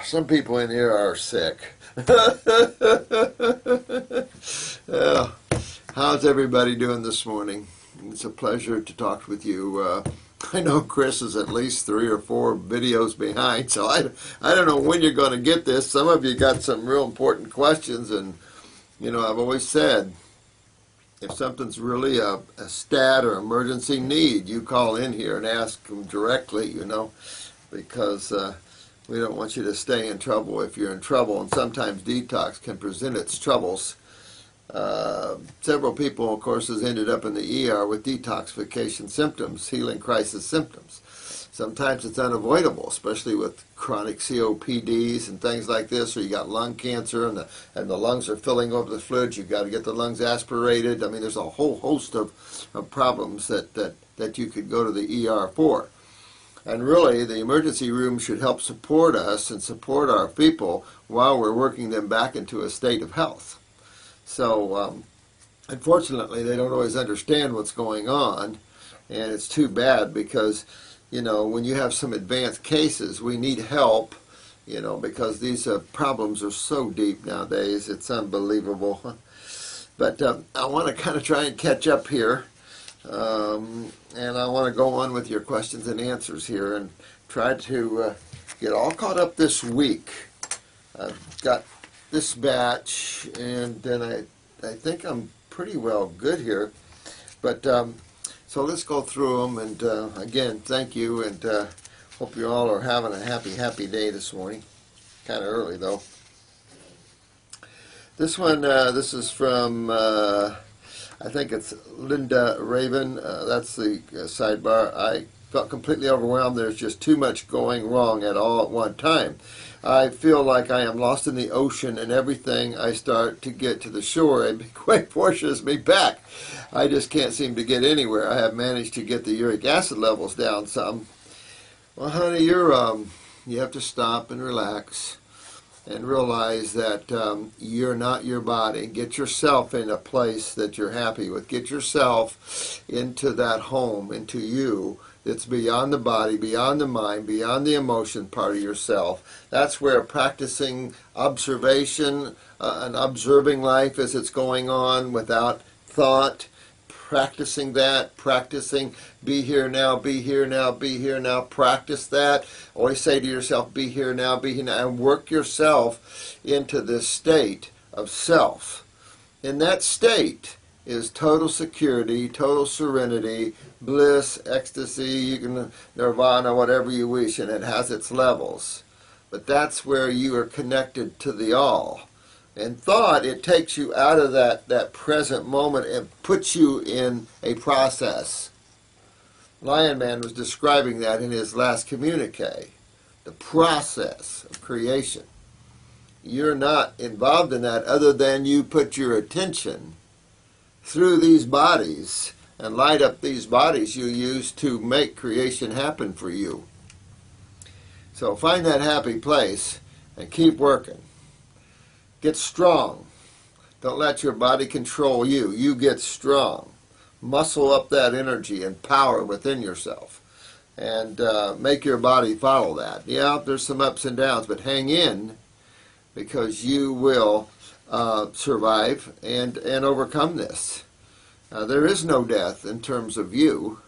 Some people in here are sick. Yeah. How's everybody doing this morning? It's a pleasure to talk with you. I know Chris is at least 3 or 4 videos behind, so I don't know when you're going to get this. Some of you got some real important questions, and I've always said, if something's really a stat or emergency need, you call in here and ask them directly, because we don't want you to stay in trouble if you're in trouble, and sometimes detox can present its troubles. Several people, of course, has ended up in the ER with detoxification symptoms, healing crisis symptoms. Sometimes it's unavoidable, especially with chronic COPDs and things like this, or you got lung cancer and the lungs are filling over with fluids. You've got to get the lungs aspirated. I mean, there's a whole host of problems that you could go to the ER for. And really, the emergency room should help support us and support our people while we're working them back into a state of health. So, unfortunately, they don't always understand what's going on, and it's too bad because, when you have some advanced cases, we need help, because these problems are so deep nowadays. It's unbelievable. But I want to kind of try and catch up here, and I want to go on with your questions and answers here and try to get all caught up this week. I've got this batch, and then I think I'm pretty well good here. But so let's go through them, and again, thank you, and hope you all are having a happy day this morning. Kind of early, though. This one, this is from, I think it's Linda Raven. That's the sidebar. I felt completely overwhelmed. There's just too much going wrong at all at one time. I feel like I am lost in the ocean, and everything I start to get to the shore, it quite pushes me back. I just can't seem to get anywhere. I have managed to get the uric acid levels down some. Well, honey, you have to stop and relax and realize that you're not your body. Get yourself in a place that you're happy with. Get yourself into that home, into you. It's beyond the body, beyond the mind, beyond the emotion part of yourself. That's where practicing observation and observing life as it's going on without thought, practicing be here now, be here now, be here now, practice that. Always say to yourself, be here now, and work yourself into this state of self. In that state is total security, total serenity, bliss, ecstasy, you can nirvana, whatever you wish, and it has its levels. But that's where you are connected to the all. And thought, it takes you out of that present moment and puts you in a process. Lion Man was describing that in his last communique, the process of creation. You're not involved in that other than you put your attention through these bodies and light up these bodies you use to make creation happen for you. So find that happy place and keep working. Get strong. Don't let your body control you. You get strong. Muscle up that energy and power within yourself. And make your body follow that. Yeah, there's some ups and downs, but hang in because you will survive and overcome this. There is no death in terms of you.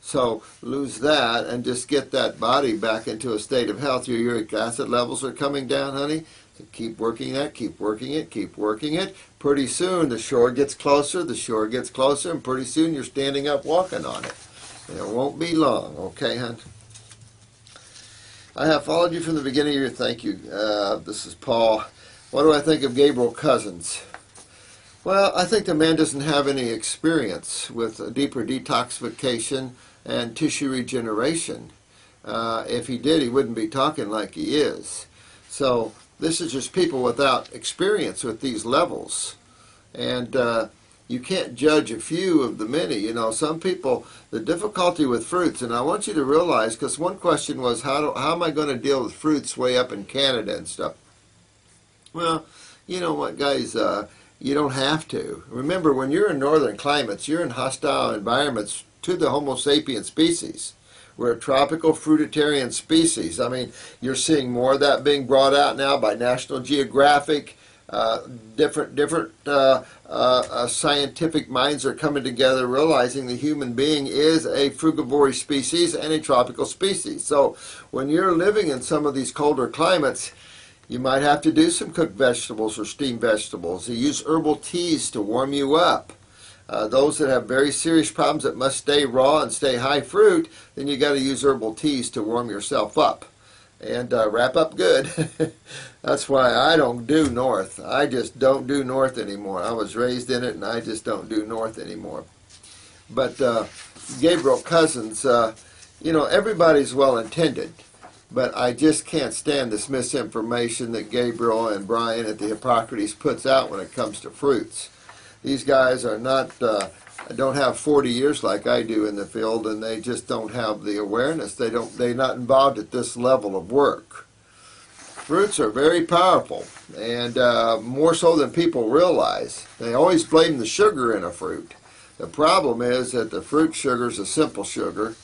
So lose that and just get that body back into a state of health. Your uric acid levels are coming down, honey. So keep working that, keep working it, keep working it. Pretty soon the shore gets closer, and pretty soon you're standing up walking on it. And it won't be long, okay, hon? I have followed you from the beginning of your thank you. This is Paul. What do I think of Gabriel Cousins? Well, I think the man doesn't have any experience with a deeper detoxification and tissue regeneration. If he did, he wouldn't be talking like he is. So this is just people without experience with these levels. And you can't judge a few of the many. Some people, the difficulty with fruits, and I want you to realize, because one question was, how am I going to deal with fruits way up in Canada and stuff? Well, you know what, guys, you don't have to. Remember, when you're in northern climates, you're in hostile environments to the Homo sapien species. We're a tropical fruitarian species. I mean, you're seeing more of that being brought out now by National Geographic. Different scientific minds are coming together, realizing the human being is a frugivorous species and a tropical species. So when you're living in some of these colder climates, you might have to do some cooked vegetables or steamed vegetables. You use herbal teas to warm you up. Those that have very serious problems that must stay raw and stay high fruit, then you got to use herbal teas to warm yourself up and wrap up good. That's why I don't do north. I just don't do north anymore. I was raised in it, and I just don't do north anymore. But Gabriel Cousens, everybody's well-intended, but I just can't stand this misinformation that Gabriel and Brian at the Hippocrates puts out when it comes to fruits. These guys are not, don't have 40 years like I do in the field, and they just don't have the awareness. They're not involved at this level of work. Fruits are very powerful, and more so than people realize. They always blame the sugar in a fruit. The problem is that the fruit sugar is a simple sugar,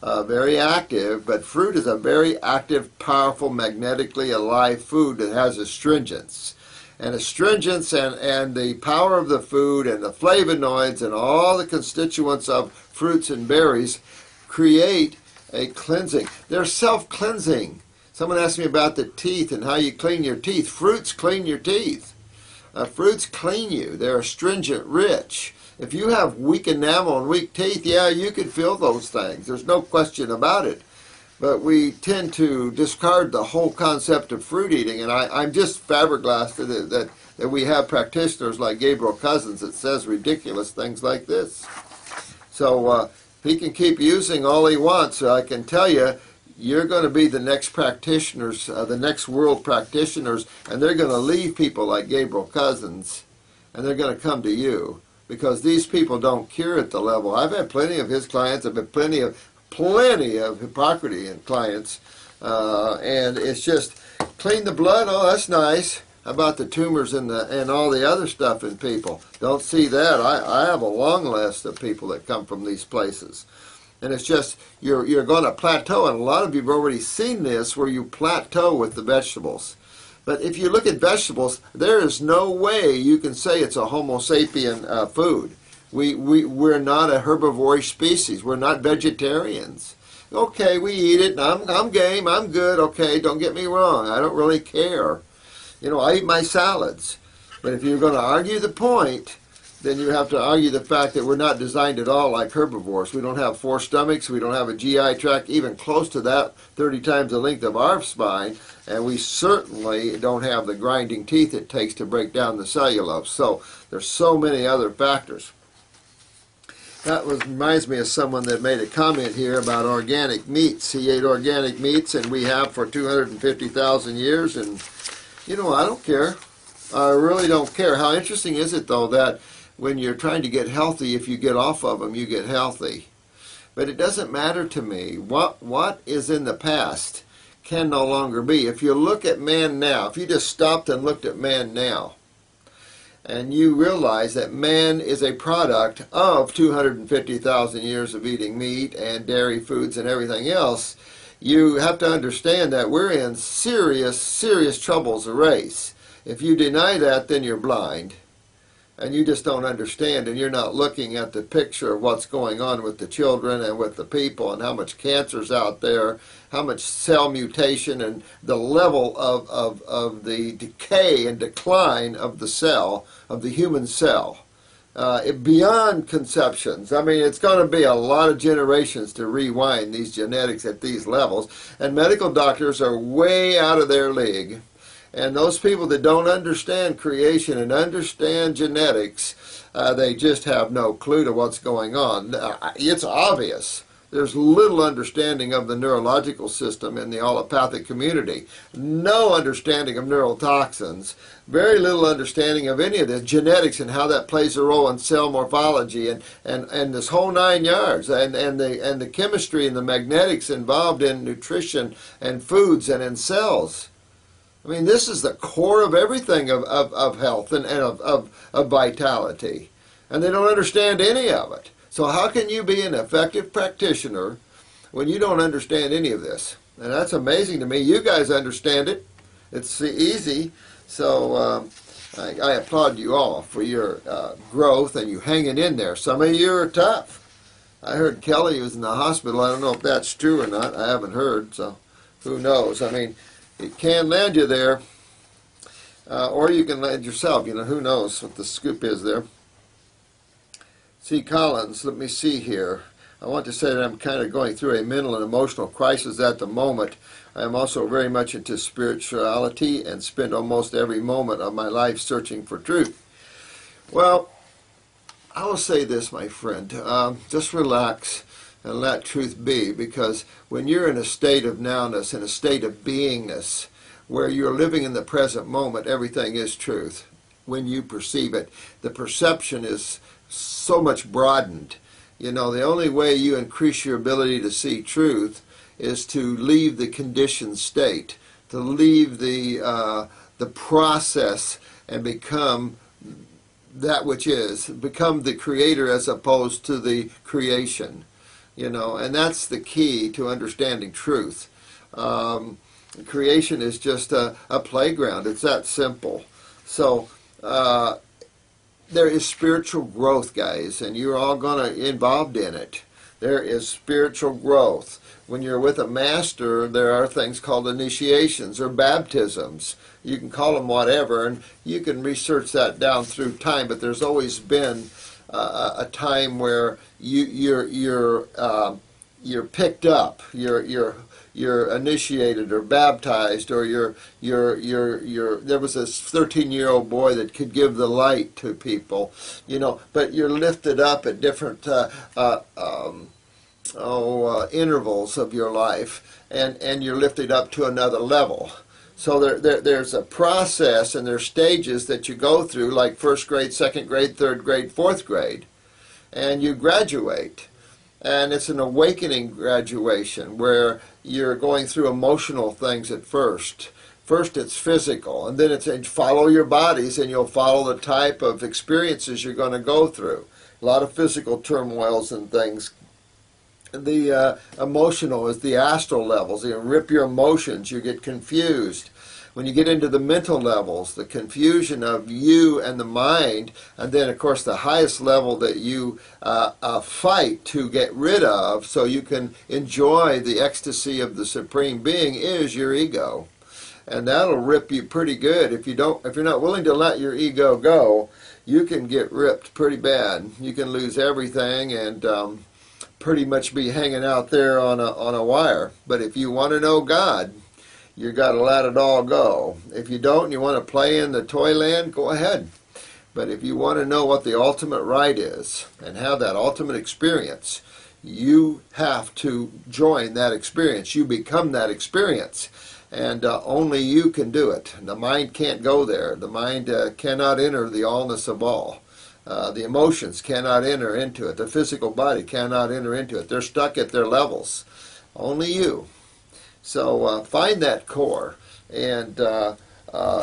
very active, but fruit is a very active, powerful, magnetically alive food that has astringents. And astringents and the power of the food and the flavonoids and all the constituents of fruits and berries create a cleansing. They're self-cleansing. Someone asked me about the teeth and how you clean your teeth. Fruits clean your teeth. Fruits clean you. They're astringent rich. If you have weak enamel and weak teeth, yeah, you could feel those things. There's no question about it. But we tend to discard the whole concept of fruit eating, and I'm just flabbergasted that we have practitioners like Gabriel Cousens that says ridiculous things like this. So he can keep using all he wants. I can tell you, you're going to be the next practitioners, the next world practitioners, and they're going to leave people like Gabriel Cousens, and they're going to come to you, because these people don't cure at the level. I've had plenty of his clients. I've had plenty of Hippocratean clients, and it's just clean the blood. Oh, that's nice. How about the tumors and all the other stuff in people? Don't see that. I have a long list of people that come from these places, and it's just you're going to plateau, and a lot of you have already seen this where you plateau with the vegetables. But if you look at vegetables, there is no way you can say it's a Homo sapien food. We're not a herbivorous species. We're not vegetarians. Okay, we eat it, and I'm game, I'm good, okay, don't get me wrong, I don't really care. I eat my salads. But if you're going to argue the point, then you have to argue the fact that we're not designed at all like herbivores. We don't have 4 stomachs, we don't have a GI tract even close to that, 30 times the length of our spine, and we certainly don't have the grinding teeth it takes to break down the cellulose. So there's so many other factors. That reminds me of someone that made a comment here about organic meats. He ate organic meats, and we have for 250,000 years, and, I don't care. I really don't care. How interesting is it, though, that when you're trying to get healthy, if you get off of them, you get healthy. But it doesn't matter to me. What is in the past can no longer be. If you look at man now, if you just stopped and looked at man now, and you realize that man is a product of 250,000 years of eating meat and dairy foods and everything else, you have to understand that we're in serious, serious trouble as a race. If you deny that, then you're blind. And you just don't understand, and you're not looking at the picture of what's going on with the children and with the people, and how much cancer's out there, how much cell mutation, and the level of the decay and decline of the cell, of the human cell. Beyond conceptions. I mean, it's going to be a lot of generations to rewind these genetics at these levels, and medical doctors are way out of their league. And those people that don't understand creation and understand genetics, they just have no clue to what's going on. It's obvious. There's little understanding of the neurological system in the allopathic community. No understanding of neurotoxins. Very little understanding of any of the genetics and how that plays a role in cell morphology and this whole 9 yards. And the chemistry and the magnetics involved in nutrition and foods and in cells. I mean, this is the core of everything of health and of vitality. And they don't understand any of it. So how can you be an effective practitioner when you don't understand any of this. And that's amazing to me. You guys understand it. It's easy. So I applaud you all for your growth and you hanging in there. Some of you are tough. I heard Kelly was in the hospital. I don't know if that's true or not. I haven't heard, so who knows. I mean, it can land you there, or you can land yourself. You know, who knows what the scoop is there. C. Collins, let me see here. I want to say that I'm kind of going through a mental and emotional crisis at the moment. I am also very much into spirituality and spend almost every moment of my life searching for truth. Well, I will say this, my friend. Just relax and let truth be, because when you're in a state of nowness, in a state of beingness, where you're living in the present moment, everything is truth. When you perceive it, the perception is so much broadened. You know, the only way you increase your ability to see truth is to leave the conditioned state, to leave the process and become that which is, become the creator as opposed to the creation. You know, and that's the key to understanding truth. Creation is just a playground. It's that simple. So there is spiritual growth, guys, and you're all going to involved in it. There is spiritual growth. When you're with a master, there are things called initiations or baptisms. You can call them whatever, and you can research that down through time. But there's always been a time where you're picked up, you're initiated or baptized, or there was this 13-year-old boy that could give the light to people, you know. But you're lifted up at different intervals of your life, and you're lifted up to another level. So there's a process and there's stages that you go through, like first grade, second grade, third grade, fourth grade, and you graduate. And it's an awakening graduation where you're going through emotional things at first. First it's physical, and then it's follow your bodies, and you'll follow the type of experiences you're going to go through. A lot of physical turmoils and things. The emotional is the astral levels. You rip your emotions, you get confused. When you get into the mental levels, the confusion of you and the mind, and then of course the highest level that you fight to get rid of so you can enjoy the ecstasy of the Supreme Being is your ego. And that'll rip you pretty good. If you're not willing to let your ego go, you can get ripped pretty bad. You can lose everything and pretty much be hanging out there on a wire. But if you want to know God, you got to let it all go. If you don't and you want to play in the toyland, go ahead. But if you want to know what the ultimate right is and have that ultimate experience, you have to join that experience. You become that experience. And only you can do it. The mind can't go there. The mind cannot enter the allness of all. The emotions cannot enter into it. The physical body cannot enter into it. They're stuck at their levels. Only you. So find that core, and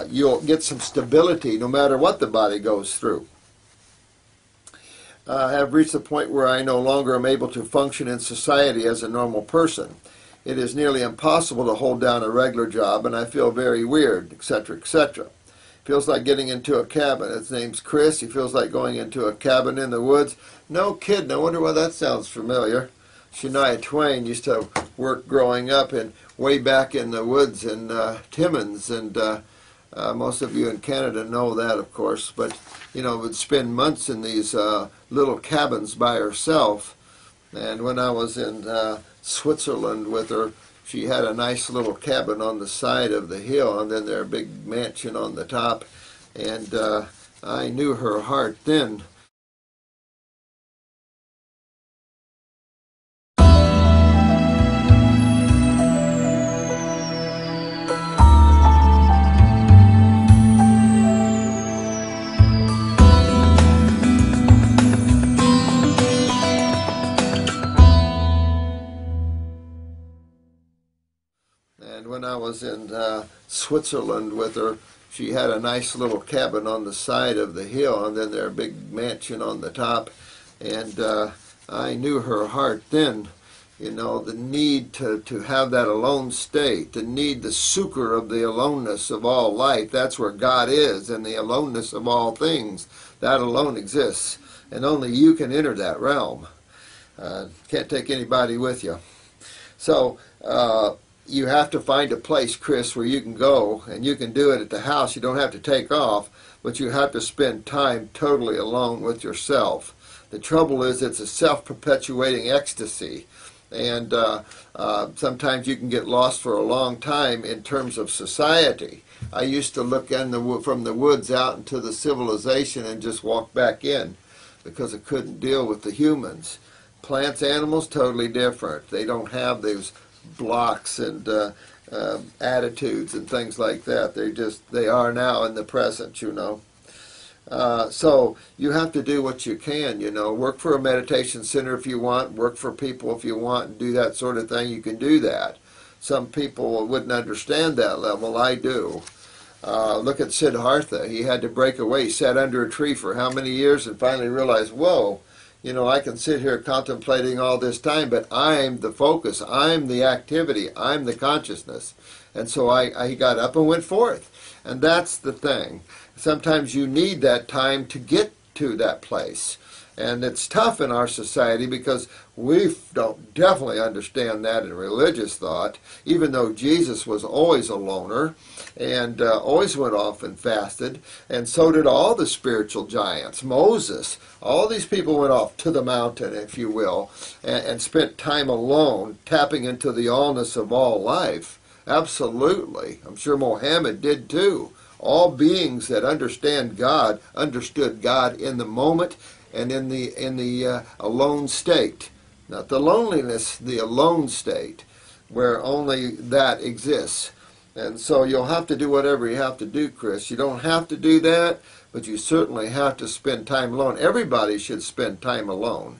you'll get some stability no matter what the body goes through. I have reached the point where I no longer am able to function in society as a normal person. It is nearly impossible to hold down a regular job, and I feel very weird, etc., etc. Feels like getting into a cabin. His name's Chris. He feels like going into a cabin in the woods. No kidding. I wonder why that sounds familiar. Shania Twain used to work growing up way back in the woods in Timmins, and most of you in Canada know that, of course. But, you know, would spend months in these little cabins by herself. And when I was in Switzerland with her, she had a nice little cabin on the side of the hill, and then their big mansion on the top. And I knew her heart then. And when I was in Switzerland with her, she had a nice little cabin on the side of the hill, and then their big mansion on the top. And I knew her heart then. You know, the need to have that alone state, the need, the succor of the aloneness of all life. That's where God is, and the aloneness of all things. That alone exists, and only you can enter that realm. Can't take anybody with you. So you have to find a place, Chris, where you can go, and you can do it at the house. You don't have to take off, but you have to spend time totally alone with yourself. The trouble is it's a self-perpetuating ecstasy, and sometimes you can get lost for a long time in terms of society. I used to look from the woods out into the civilization and just walk back in because I couldn't deal with the humans. Plants, animals, totally different. They don't have those blocks and attitudes and things like that. They are now in the present, you know. So you have to do what you can, you know. Work for a meditation center if you want, work for people if you want, and do that sort of thing. You can do that. Some people wouldn't understand that level. I do. Look at Siddhartha. He had to break away. He sat under a tree for how many years and finally realized, whoa, you know, I can sit here contemplating all this time, but I'm the focus. I'm the activity. I'm the consciousness. And so he got up and went forth. And that's the thing. Sometimes you need that time to get to that place. And it's tough in our society because we don't definitely understand that in religious thought, even though Jesus was always a loner and always went off and fasted, and so did all the spiritual giants. Moses, all these people went off to the mountain, if you will, and spent time alone, tapping into the allness of all life. Absolutely. I'm sure Mohammed did too. All beings that understand God understood God in the moment and in the alone state. Not the loneliness, the alone state, where only that exists. And so you'll have to do whatever you have to do, Chris. You don't have to do that, but you certainly have to spend time alone. Everybody should spend time alone.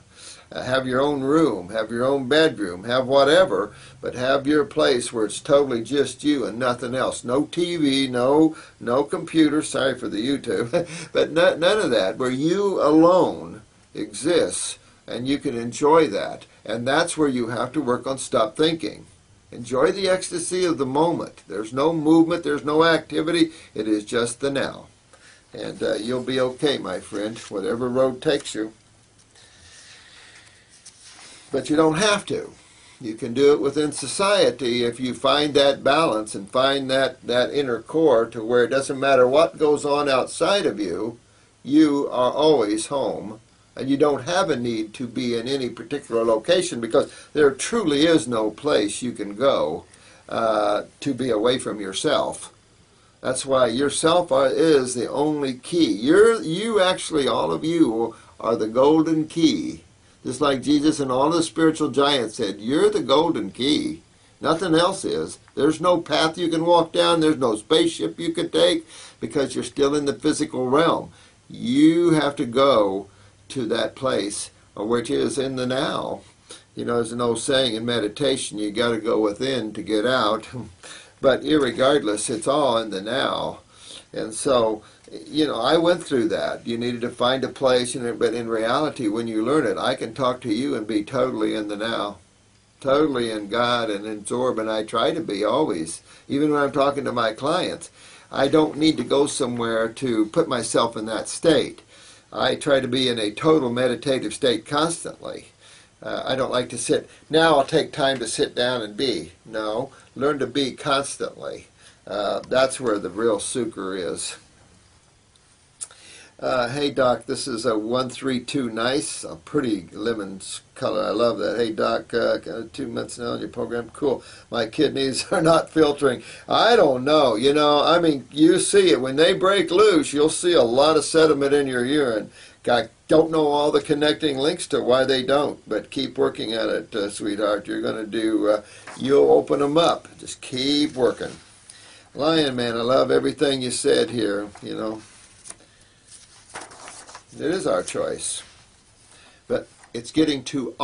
Have your own room, have your own bedroom, have whatever, but have your place where it's totally just you and nothing else. No TV, no computer, sorry for the YouTube, but none of that, where you alone exists and you can enjoy that. And that's where you have to work on stop thinking. Enjoy the ecstasy of the moment. There's no movement, there's no activity, it is just the now. And you'll be okay, my friend, whatever road takes you. But you don't have to. You can do it within society if you find that balance and find that inner core to where it doesn't matter what goes on outside of you, you are always home. And you don't have a need to be in any particular location because there truly is no place you can go to be away from yourself. That's why yourself is the only key. You actually, all of you, are the golden key. Just like Jesus and all the spiritual giants said, you're the golden key. Nothing else is. There's no path you can walk down. There's no spaceship you can take because you're still in the physical realm. You have to go to that place, which is in the now. You know, there's an old saying in meditation, you got to go within to get out. But irregardless, it's all in the now. And so, you know, I went through that. You needed to find a place, but in reality, when you learn it, I can talk to you and be totally in the now. Totally in God and absorb, and I try to be always. Even when I'm talking to my clients, I don't need to go somewhere to put myself in that state. I try to be in a total meditative state constantly. I don't like to sit. Now I'll take time to sit down and be. No, learn to be constantly. That's where the real succor is. Hey Doc, this is a 132 nice, a pretty lemon color. I love that. Hey Doc, 2 months now on your program. Cool. My kidneys are not filtering. I don't know. You know, I mean, you see it. When they break loose, you'll see a lot of sediment in your urine. I don't know all the connecting links to why they don't, but keep working at it, sweetheart. You're going to do, you'll open them up. Just keep working. Lion Man, I love everything you said here, you know. It is our choice. But it's getting to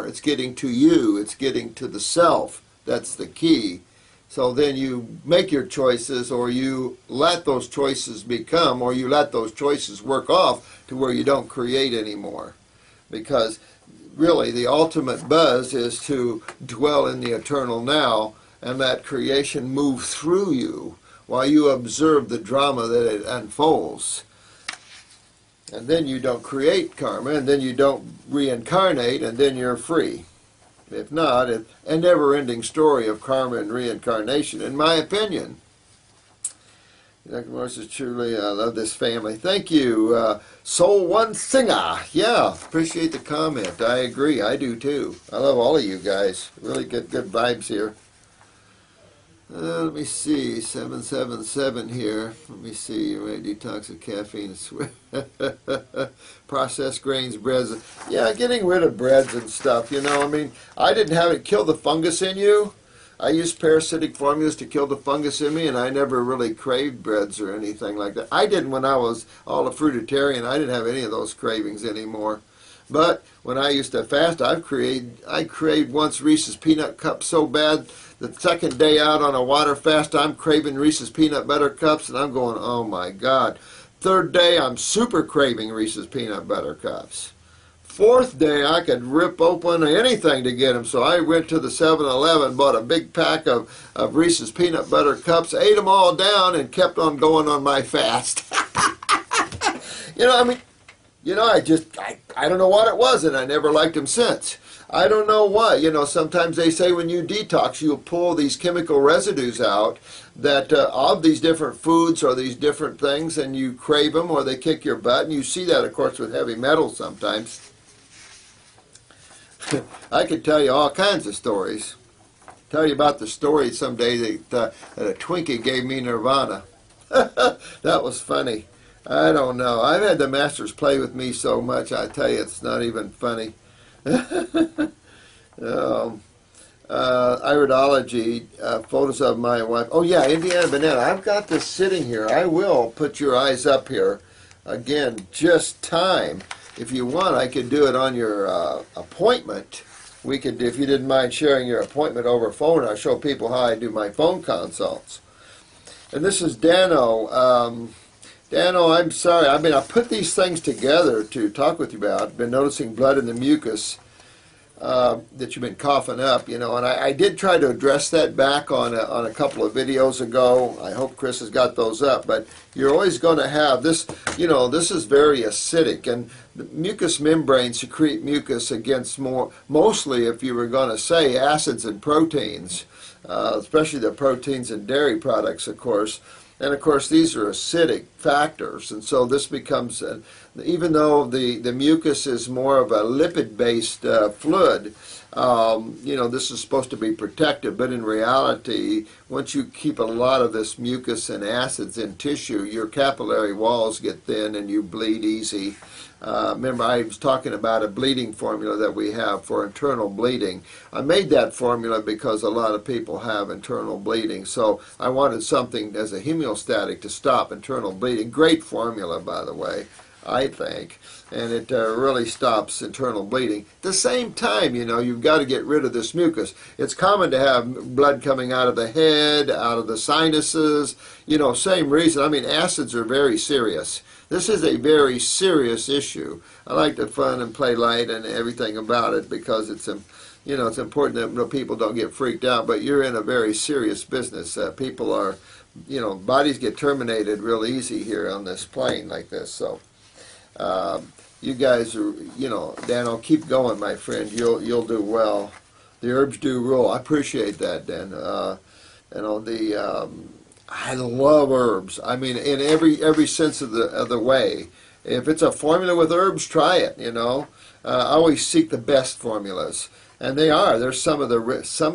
it's getting to you, it's getting to the self. That's the key. So then you make your choices, or you let those choices become, or you let those choices work off to where you don't create anymore. Because really the ultimate buzz is to dwell in the eternal now and let creation move through you while you observe the drama that it unfolds. And then you don't create karma, and then you don't reincarnate, and then you're free. If not, it's a never-ending story of karma and reincarnation, in my opinion. Dr. Morris is truly, I love this family. Thank you. Soul One Singer. Yeah, appreciate the comment. I agree. I do too. I love all of you guys. Really good vibes here. Let me see. 777 here. Let me see. Right, detox of caffeine. Processed grains, breads. Yeah, getting rid of breads and stuff. You know, I mean, I didn't have it kill the fungus in you. I used parasitic formulas to kill the fungus in me, and I never really craved breads or anything like that. I didn't when I was all a fruitarian. I didn't have any of those cravings anymore. But when I used to fast, I craved once Reese's Peanut Cups so bad, the second day out on a water fast, I'm craving Reese's Peanut Butter Cups, and I'm going, oh my God. Third day, I'm super craving Reese's Peanut Butter Cups. Fourth day, I could rip open anything to get them, so I went to the 7-Eleven, bought a big pack of Reese's Peanut Butter Cups, ate them all down, and kept on going on my fast. You know, I mean, you know, I don't know what it was, and I never liked them since. I don't know why. You know, sometimes they say when you detox, you'll pull these chemical residues out that of these different foods or these different things, and you crave them or they kick your butt, and you see that, of course, with heavy metals sometimes. I could tell you all kinds of stories. Tell you about the story someday that a Twinkie gave me Nirvana. That was funny. I don't know. I've had the masters play with me so much, I tell you, it's not even funny. Iridology, photos of my wife. Oh yeah, Indiana Banana. I've got this sitting here. I will put your eyes up here. Again, just time. If you want, I could do it on your appointment. We could, if you didn't mind sharing your appointment over phone, I'll show people how I do my phone consults. And this is Dano. Dano, I'm sorry. I mean, I put these things together to talk with you about. I've been noticing blood in the mucus that you've been coughing up, you know, and I did try to address that back on a couple of videos ago. I hope Chris has got those up, but you're always going to have this, you know, this is very acidic, and the mucous membranes secrete mucus against mostly, if you were going to say, acids and proteins, especially the proteins in dairy products, of course. And of course, these are acidic factors, and so this becomes, even though the mucus is more of a lipid-based fluid, you know, this is supposed to be protective, but in reality, once you keep a lot of this mucus and acids in tissue, your capillary walls get thin and you bleed easy. Remember, I was talking about a bleeding formula that we have for internal bleeding. I made that formula because a lot of people have internal bleeding, so I wanted something as a homeostatic to stop internal bleeding. Great formula, by the way, I think, and it really stops internal bleeding. At the same time, you know, you've got to get rid of this mucus. It's common to have blood coming out of the head, out of the sinuses, you know, same reason. I mean, acids are very serious. This is a very serious issue. I like the fun and play light and everything about it because it's, you know, it's important that people don't get freaked out. But you're in a very serious business. People are, you know, bodies get terminated real easy here on this plane like this. So you guys are, you know, Dan, I'll keep going, my friend. You'll do well. The herbs do rule. I appreciate that, Dan. You know, I love herbs. I mean, in every sense of the way. If it's a formula with herbs, try it. You know, I always seek the best formulas, and they are. There's some of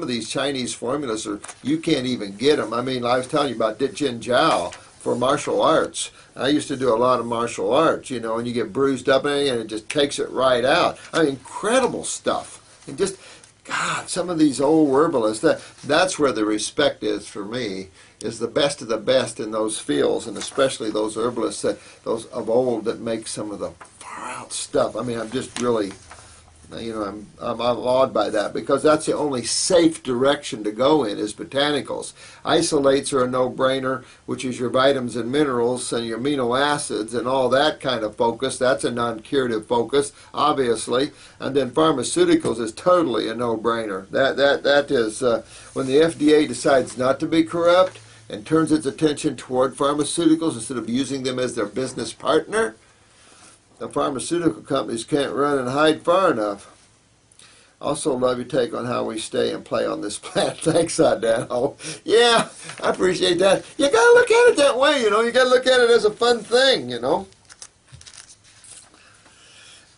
these Chinese formulas you can't even get them. I mean, I was telling you about Jin Jiao for martial arts. I used to do a lot of martial arts, you know, and you get bruised up and it just takes it right out. I mean, incredible stuff. And just, God, some of these old herbalists, that's where the respect is for me, is the best of the best in those fields, and especially those herbalists, those of old that make some of the far out stuff. I mean, I'm just really, I'm awed by that, because that's the only safe direction to go in, is botanicals. Isolates are a no-brainer, which is your vitamins and minerals and your amino acids and all that kind of focus. That's a non-curative focus, obviously. And then pharmaceuticals is totally a no-brainer. That is when the FDA decides not to be corrupt and turns its attention toward pharmaceuticals instead of using them as their business partner. The pharmaceutical companies can't run and hide far enough. Also love your take on how we stay and play on this planet. Thanks, Adano. Yeah, I appreciate that. You got to look at it that way, You got to look at it as a fun thing,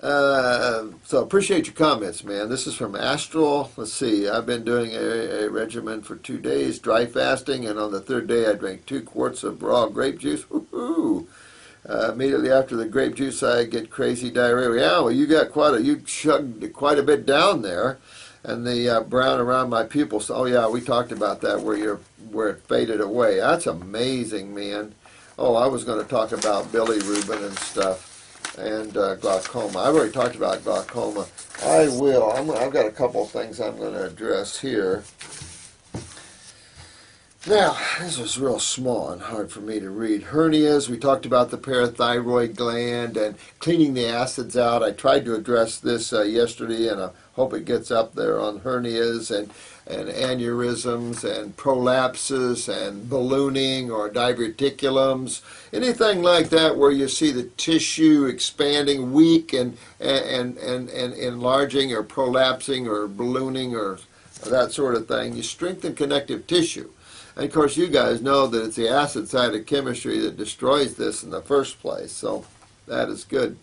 So appreciate your comments, man. This is from Astral. Let's see. I've been doing a regimen for 2 days, dry fasting, and on the third day I drank 2 quarts of raw grape juice. Woohoo! Immediately after the grape juice, I get crazy diarrhea. Yeah, well, you chugged quite a bit down there, and the brown around my pupils. Oh yeah, we talked about that where it faded away. That's amazing, man. Oh, I was going to talk about bilirubin and stuff, and glaucoma. I've already talked about glaucoma. I will. I've got a couple of things I'm going to address here. Now, this was real small and hard for me to read. Hernias, we talked about the parathyroid gland and cleaning the acids out. I tried to address this yesterday, and I hope it gets up there on hernias and aneurysms and prolapses and ballooning or diverticulums. Anything like that where you see the tissue expanding, weak and enlarging or prolapsing or ballooning or that sort of thing. You strengthen connective tissue. And of course, you guys know that it's the acid side of chemistry that destroys this in the first place. So that is good.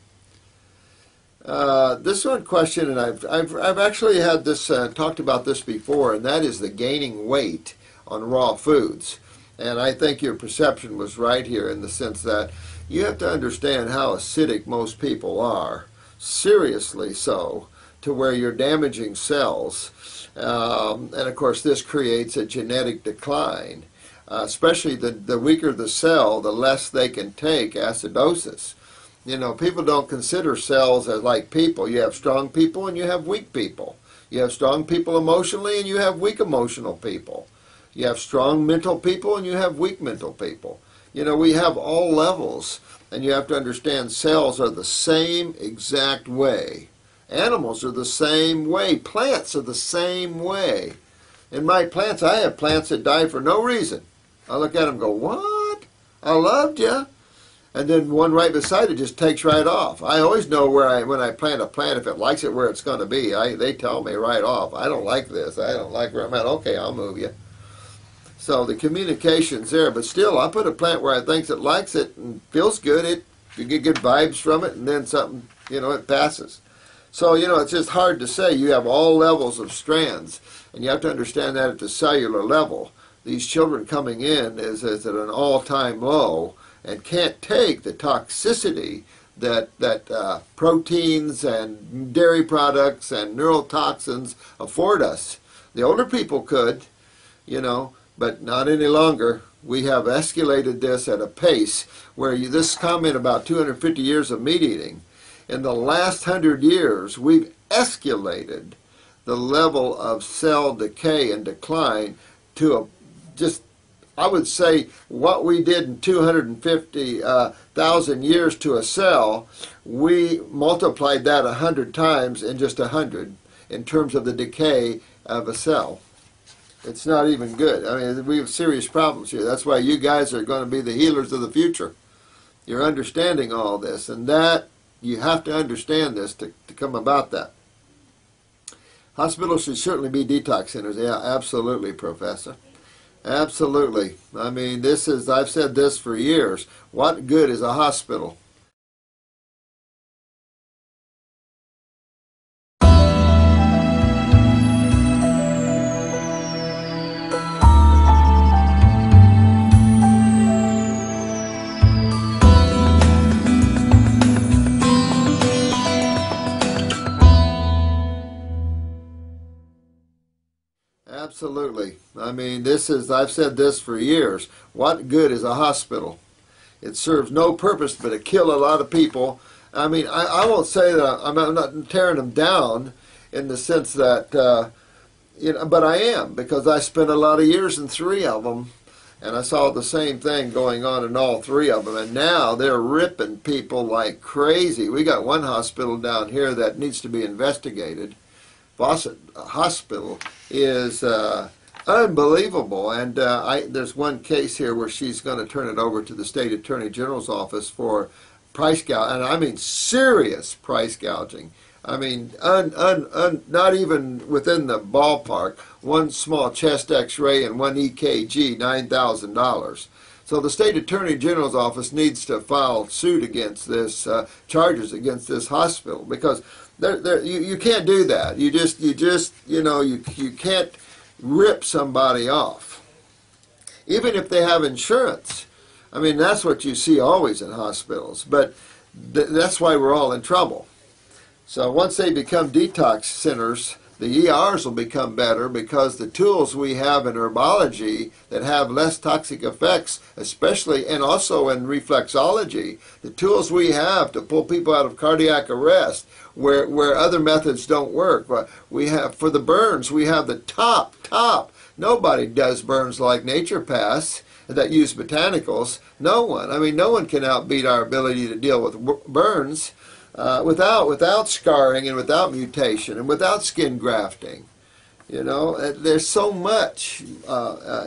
This one question, and I've actually had this talked about this before, and that is the gaining weight on raw foods. And I think your perception was right here in the sense that you have to understand how acidic most people are, seriously so, to where you're damaging cells. And of course, this creates a genetic decline, especially the weaker the cell, the less they can take acidosis. People don't consider cells as like people. You have strong people and you have weak people. You have strong people emotionally and you have weak emotional people. You have strong mental people and you have weak mental people. We have all levels, and you have to understand cells are the same exact way. Animals are the same way. Plants are the same way. In my plants, I have plants that die for no reason. I look at them and go, what? I loved you. And then one right beside it just takes right off. I always know when I plant a plant, if it likes it where it's going to be. They tell me right off, I don't like this. I don't like where I'm at. Okay, I'll move you. So the communication's there. But still, I put a plant where I think it likes it and feels good. You get good vibes from it, and then something, it passes. So, it's just hard to say. You have all levels of strands, and you have to understand that at the cellular level. These children coming in is at an all-time low and can't take the toxicity that proteins and dairy products and neurotoxins afford us. The older people could, but not any longer. We have escalated this at a pace where this comment about 250 years of meat eating, in the last 100 years, we've escalated the level of cell decay and decline to I would say, what we did in 250,000 years to a cell, we multiplied that 100 times in just 100 in terms of the decay of a cell. It's not even good. I mean, we have serious problems here. That's why you guys are going to be the healers of the future. You're understanding all this, and that you have to understand this to come about that. Hospitals should certainly be detox centers. Yeah, absolutely, Professor. Absolutely. I mean, I've said this for years. What good is a hospital? Absolutely. I mean, I've said this for years. What good is a hospital? It serves no purpose but to kill a lot of people I mean, I won't say that I'm not tearing them down in the sense that, but I am, because I spent a lot of years in three of them, and I saw the same thing going on in all three of them. And now they're ripping people like crazy. We got one hospital down here that needs to be investigated. Fawcett Hospital is unbelievable. And there's one case here where she's going to turn it over to the state attorney general's office for price gouging, and I mean serious price gouging. I mean, not even within the ballpark. One small chest X-ray and one EKG, $9,000. So the state attorney general's office needs to file suit against this, charges against this hospital, because you can't do that. You can't rip somebody off, even if they have insurance. I mean, that's what you see always in hospitals, but that's why we're all in trouble. So once they become detox centers, the ERs will become better, because the tools we have in herbology that have less toxic effects, especially and also in reflexology, the tools we have to pull people out of cardiac arrest where other methods don't work. We have, for the burns, we have the top. Nobody does burns like naturopaths that use botanicals. No one. I mean, no one can outbeat our ability to deal with burns. Without scarring and without mutation and without skin grafting. There's so much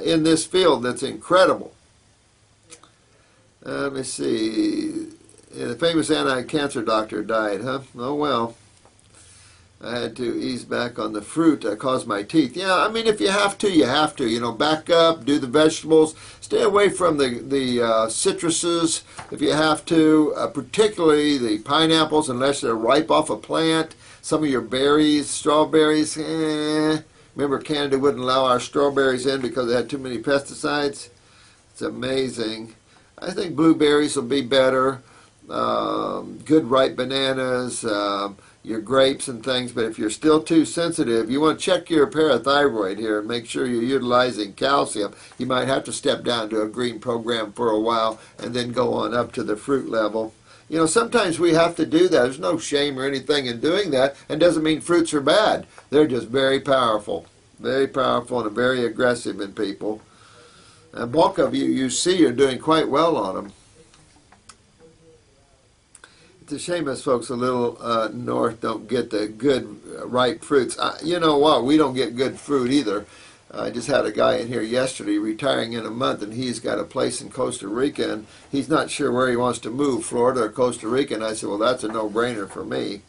in this field that's incredible. Let me see. Yeah, the famous anti-cancer doctor died, huh? Oh well. I had to ease back on the fruit that caused my teeth. Yeah, I mean, if you have to, you have to. Back up, do the vegetables. Stay away from the citruses if you have to, particularly the pineapples, unless they're ripe off a plant. Some of your berries, strawberries, Remember, Canada wouldn't allow our strawberries in because they had too many pesticides? It's amazing. I think blueberries will be better. Good ripe bananas. Your grapes and things, but if you're still too sensitive, you want to check your parathyroid here and make sure you're utilizing calcium. You might have to step down to a green program for a while and then go on up to the fruit level. Sometimes we have to do that. There's no shame or anything in doing that, and doesn't mean fruits are bad. They're just very powerful and very aggressive in people. And bulk of you see you're doing quite well on them. It's a shame us folks a little north don't get the good ripe fruits. You know what? We don't get good fruit either. I just had a guy in here yesterday retiring in a month, and he's got a place in Costa Rica, and he's not sure where he wants to move, Florida or Costa Rica. And I said, well, that's a no-brainer for me.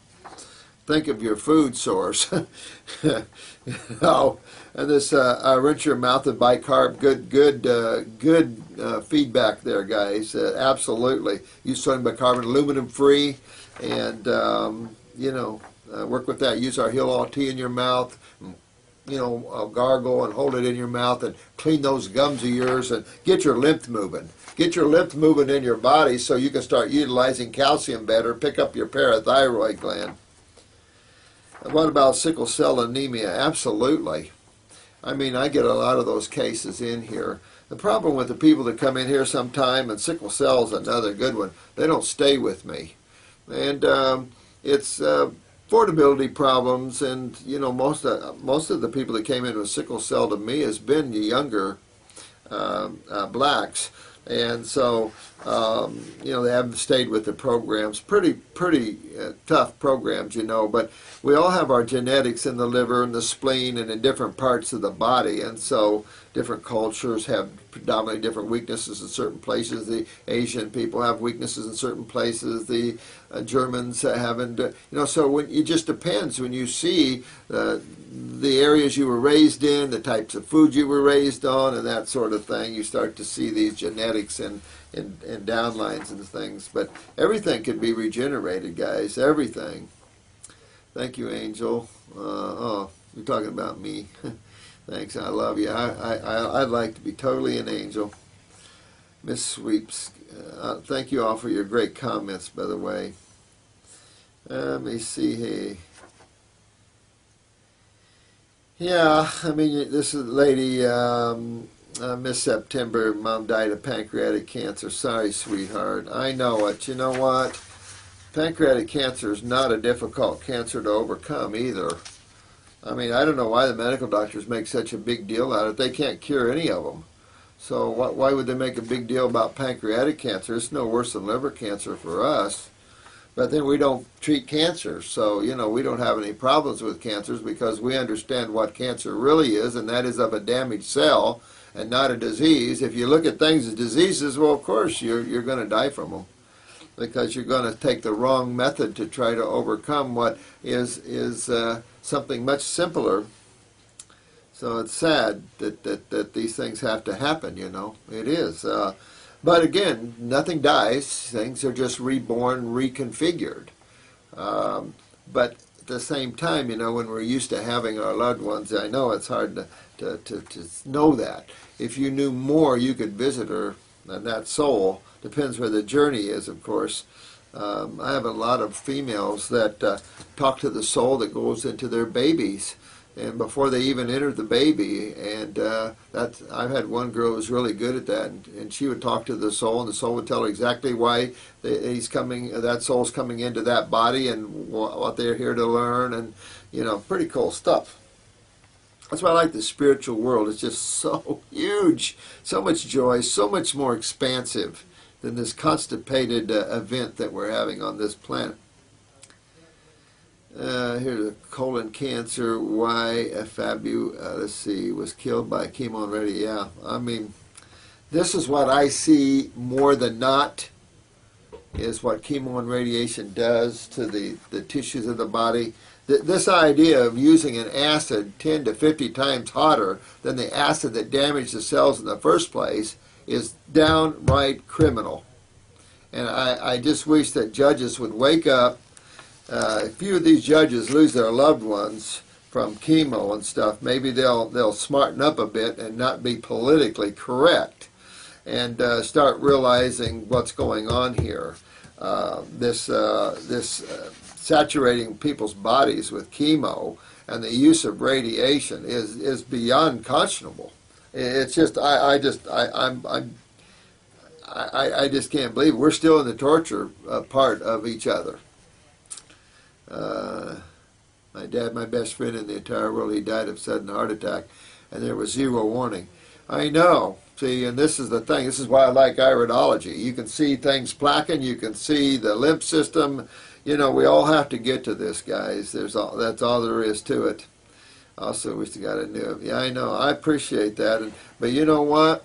Think of your food source. And this rinse your mouth with bicarb, good feedback there, guys. Absolutely. Use sodium bicarbonate, aluminum free, and work with that. Use our Heal All tea in your mouth. Gargle and hold it in your mouth and clean those gums of yours and get your lymph moving. Get your lymph moving in your body so you can start utilizing calcium better. Pick up your parathyroid gland. What about sickle cell anemia? Absolutely. I mean, I get a lot of those cases in here. The problem with the people that come in here sometime, and sickle cell is another good one, they don't stay with me. And it's affordability problems, and most of the people that came in with sickle cell to me has been younger blacks. And so, they haven't stayed with the programs. Pretty tough programs, but we all have our genetics in the liver and the spleen and in different parts of the body. And so different cultures have predominantly different weaknesses in certain places. The Asian people have weaknesses in certain places. The Germans haven't, so it just depends when you see the areas you were raised in, the types of food you were raised on, and that sort of thing. You start to see these genetics and downlines and things. But everything can be regenerated, guys. Everything. Thank you, Angel. You're talking about me. Thanks. I love you. I'd like to be totally an angel. Miss Sweeps. Thank you all for your great comments, by the way. Let me see here. Yeah, I mean, this is the lady, Miss September. Mom died of pancreatic cancer. Sorry, sweetheart. I know it. You know what? pancreatic cancer is not a difficult cancer to overcome either. I mean, I don't know why the medical doctors make such a big deal out of it. They can't cure any of them. So why would they make a big deal about pancreatic cancer? It's no worse than liver cancer for us. But then we don't treat cancer. So, you know, we don't have any problems with cancers because we understand what cancer really is, and that is of a damaged cell and not a disease. If you look at things as diseases, well, of course, you're going to die from them because you're going to take the wrong method to try to overcome what is something much simpler. So it's sad that these things have to happen, you know. It is. But again, nothing dies. Things are just reborn, reconfigured. But at the same time, you know, when we're used to having our loved ones, I know it's hard to know that. If you knew more, you could visit her and that soul. Depends where the journey is, of course. I have a lot of females that talk to the soul that goes into their babies, and before they even enter the baby. And I've had one girl who was really good at that, and she would talk to the soul, and the soul would tell her exactly why that soul's coming into that body and what they're here to learn, and you know, pretty cool stuff. That's why I like the spiritual world. It's just so huge, so much joy, so much more expansive than this constipated event that we're having on this planet. Here's a colon cancer. Why Fabu, let's see, was killed by chemo and radiation. Yeah, I mean, this is what I see more than not, is what chemo and radiation does to the tissues of the body. This idea of using an acid 10 to 50 times hotter than the acid that damaged the cells in the first place is downright criminal. And I just wish that judges would wake up. A few of these judges lose their loved ones from chemo and stuff. Maybe they'll smarten up a bit and not be politically correct and start realizing what's going on here. This saturating people's bodies with chemo and the use of radiation is beyond conscionable. It's just I just can't believe we're still in the torture part of each other. My dad, my best friend in the entire world, he died of sudden heart attack, and there was zero warning. I know. See, and this is the thing. This is why I like iridology. You can see things plaquing. You can see the lymph system. You know, we all have to get to this, guys. That's all there is to it. Also, we still got a new. Yeah, I know. I appreciate that. But you know what?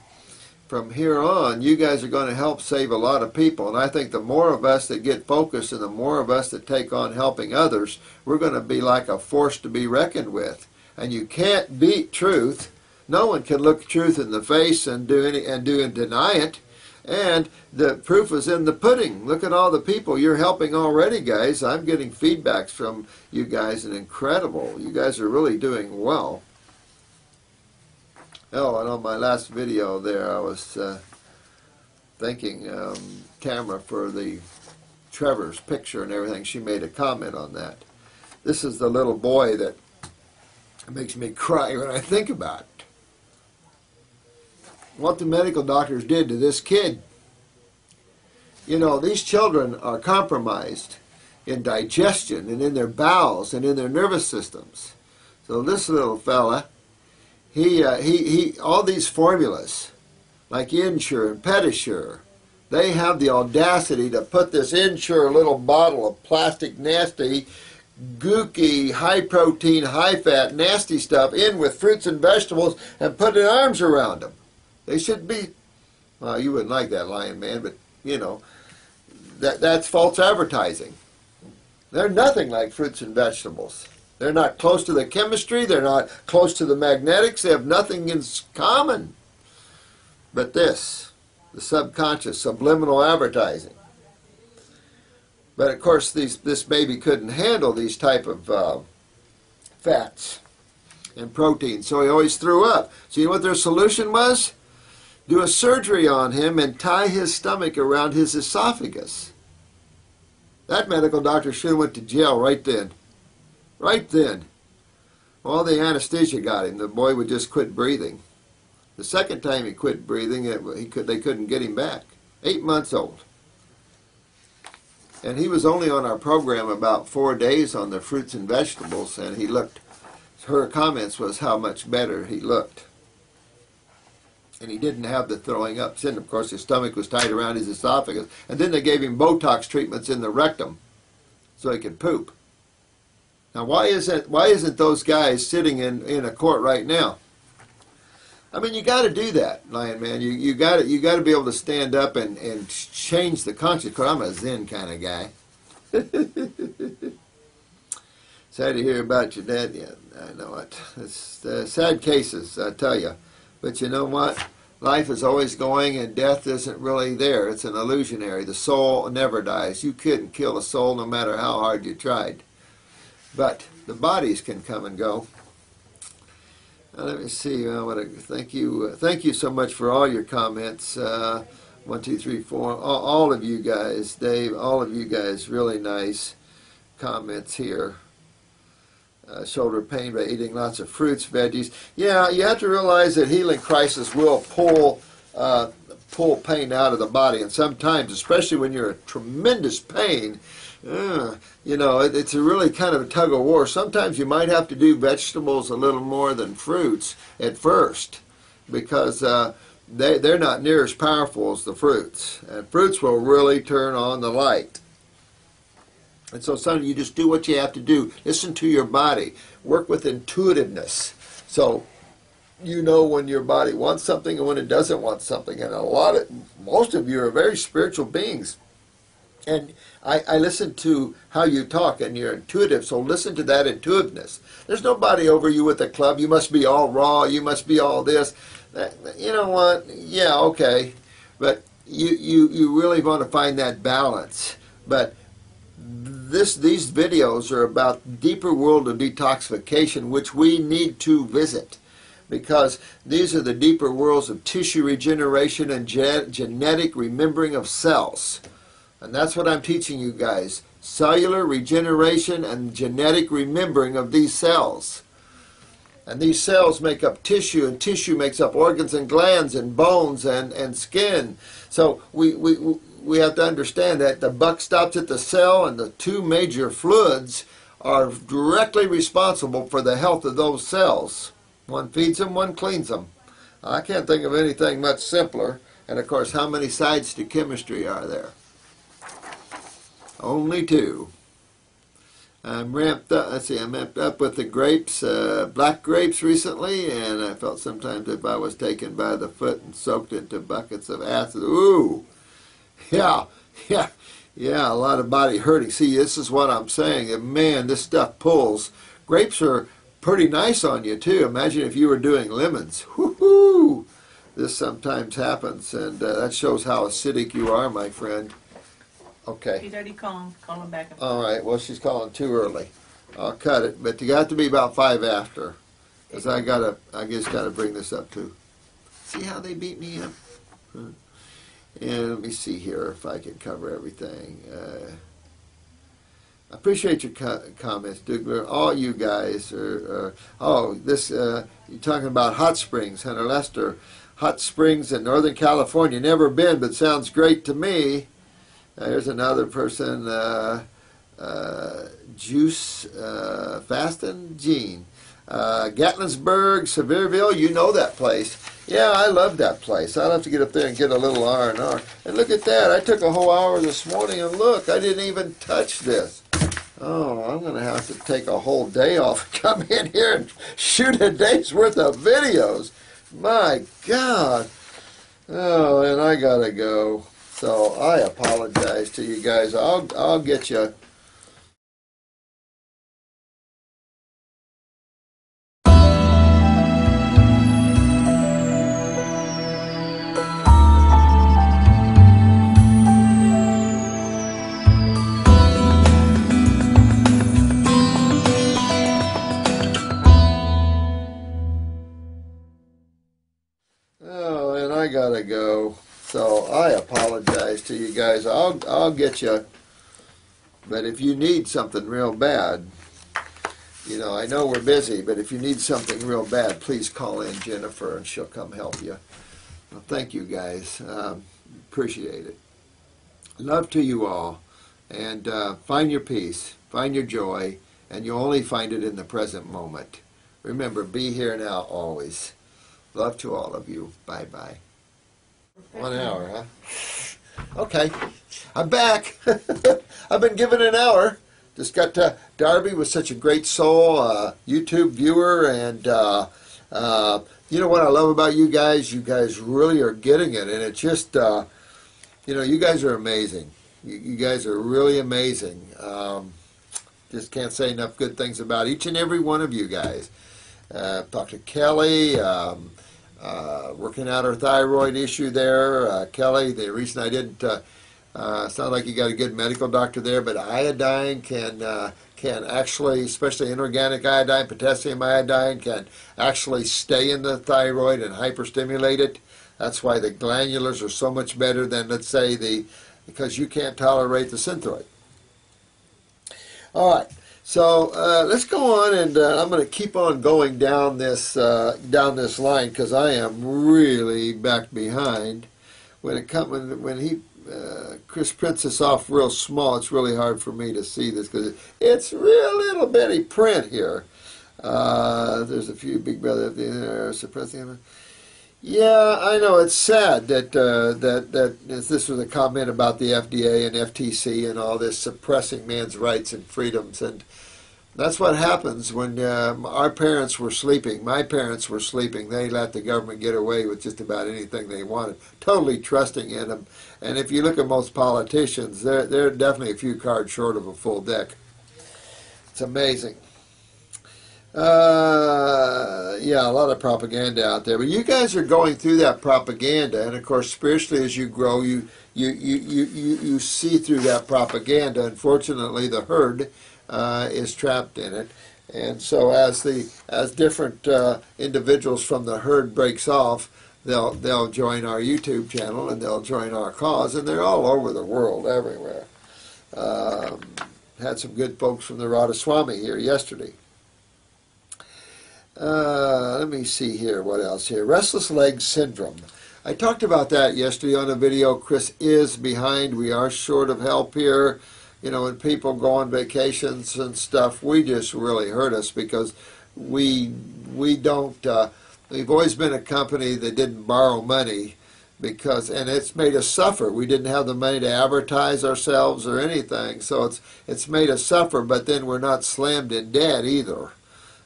From here on, you guys are going to help save a lot of people. And I think the more of us that get focused and the more of us that take on helping others, we're going to be like a force to be reckoned with. And you can't beat truth. No one can look truth in the face and deny it. And the proof is in the pudding. Look at all the people you're helping already, guys. I'm getting feedbacks from you guys, and incredible. You guys are really doing well. Oh, and on my last video there, I was thanking Tamara for the Trevor's picture and everything. She made a comment on that. This is the little boy that makes me cry when I think about it. What the medical doctors did to this kid. You know, these children are compromised in digestion and in their bowels and in their nervous systems. So this little fella, he all these formulas, like Ensure and Pedisure, they have the audacity to put this Ensure little bottle of plastic, nasty, gooky, high-protein, high-fat, nasty stuff in with fruits and vegetables and put their arms around them. They should be, well, you wouldn't like that, Lion Man, but, you know, that's false advertising. They're nothing like fruits and vegetables. They're not close to the chemistry. They're not close to the magnetics. They have nothing in common. But this, the subconscious, subliminal advertising. But, of course, this baby couldn't handle these type of fats and proteins, so he always threw up. So you know what their solution was? Do a surgery on him and tie his stomach around his esophagus. That medical doctor should have went to jail right then. Right then. All the anesthesia got him. The boy would just quit breathing. The second time he quit breathing, they couldn't get him back. 8 months old. And he was only on our program about 4 days on the fruits and vegetables, and he looked, her comments was how much better he looked. And he didn't have the throwing up sin. Of course, his stomach was tight around his esophagus. And then they gave him Botox treatments in the rectum so he could poop. Now, why isn't those guys sitting in a court right now? I mean, you got to do that, Lion Man. You got to be able to stand up and change the conscience. Because I'm a Zen kind of guy. Sad to hear about your dad. Yeah, I know it. It's sad cases, I tell you. But you know what? Life is always going, and death isn't really there. It's an illusionary. The soul never dies. You couldn't kill a soul no matter how hard you tried. But the bodies can come and go. Let me see. I want to thank you so much for all your comments. 1, 2, 3, 4. All of you guys, Dave. All of you guys, really nice comments here. Shoulder pain by eating lots of fruits, veggies. Yeah, you have to realize that healing crisis will pull pain out of the body, and sometimes, especially when you're in tremendous pain, you know, it's a really kind of a tug of war. Sometimes you might have to do vegetables a little more than fruits at first, because they're not near as powerful as the fruits, and fruits will really turn on the light. And so sometimes you just do what you have to do. Listen to your body. Work with intuitiveness. So you know when your body wants something and when it doesn't want something. And most of you are very spiritual beings. And I listen to how you talk, and you're intuitive, so listen to that intuitiveness. There's nobody over you with a club. You must be all raw. You must be all this. You know what? Yeah, okay. But you really want to find that balance. But these videos are about deeper world of detoxification, which we need to visit, because these are the deeper worlds of tissue regeneration and genetic remembering of cells. And that's what I'm teaching you guys. Cellular regeneration and genetic remembering of these cells. And these cells make up tissue, and tissue makes up organs and glands and bones and skin. So we have to understand that the buck stops at the cell, and the two major fluids are directly responsible for the health of those cells. One feeds them, one cleans them. I can't think of anything much simpler. And of course, how many sides to chemistry are there? Only 2. I'm ramped up. Let's see, I'm ramped up with the grapes, black grapes recently, and I felt sometimes if I was taken by the foot and soaked into buckets of acid. Ooh, yeah, a lot of body hurting. See, this is what I'm saying. And man, this stuff pulls. Grapes are pretty nice on you too. Imagine if you were doing lemons. Whoo-hoo! This sometimes happens, and that shows how acidic you are, my friend. Okay. She's already calling back. All right. Well, she's calling too early. I'll cut it, but you got to be about 5 after, because I just gotta bring this up too. See how they beat me up? And let me see here if I can cover everything. I appreciate your comments, Douglas. All you guys are. You're talking about hot springs, Hunter Lester. Hot springs in Northern California. Never been, but sounds great to me. Here's another person, Juice Fasten Gene. Gatlinburg, Sevierville, you know that place. Yeah, I love that place. I'll have to get up there and get a little R&R. And look at that. I took a whole hour this morning, and look, I didn't even touch this. Oh, I'm going to have to take a whole day off and come in here and shoot a day's worth of videos. My God. Oh, and I got to go. So I apologize to you guys. I'll get you. Oh, and I gotta go. So I apologize to you guys. I'll get you. But if you need something real bad, you know, I know we're busy, but if you need something real bad, please call in Jennifer and she'll come help you. Well, thank you guys. Appreciate it. Love to you all. and find your peace, find your joy, and you'll only find it in the present moment. Remember, be here now always. Love to all of you. Bye-bye. 1 hour, huh? Okay, I'm back. I've been given an hour. Just got to Darby was such a great soul, YouTube viewer, and you know what I love about you guys? You guys really are getting it, and it's just, you know, you guys are amazing. You guys are really amazing. Just can't say enough good things about each and every one of you guys. Talked to Kelly, working out her thyroid issue there. Kelly, the reason I didn't, it's not like you got a good medical doctor there, but iodine can actually, especially inorganic iodine, potassium iodine, can actually stay in the thyroid and hyperstimulate it. That's why the glandulars are so much better than, let's say, because you can't tolerate the Synthroid. All right. So let's go on, and I'm going to keep on going down this line because I am really back behind. When Chris prints this off real small, it's really hard for me to see this because it's real little bitty print here. There's a few big brother there suppressing. Yeah, I know it's sad that this was a comment about the FDA and FTC and all this suppressing man's rights and freedoms, and that's what happens when our parents were sleeping. My parents were sleeping. They let the government get away with just about anything they wanted, totally trusting in them. And if you look at most politicians, they're definitely a few cards short of a full deck. It's amazing. Yeah, a lot of propaganda out there. But you guys are going through that propaganda, and of course, spiritually, as you grow, you see through that propaganda. Unfortunately, the herd is trapped in it, and so as different individuals from the herd breaks off, they'll join our YouTube channel and they'll join our cause, and they're all over the world, everywhere. Had some good folks from the Radhaswami here yesterday. Let me see here, what else here? Restless leg syndrome. I talked about that yesterday on a video. Chris is behind. We are short of help here. You know, when people go on vacations and stuff, we just really hurt us because we don't, we've always been a company that didn't borrow money and it's made us suffer. We didn't have the money to advertise ourselves or anything, so it's made us suffer, but then we're not slammed in debt either.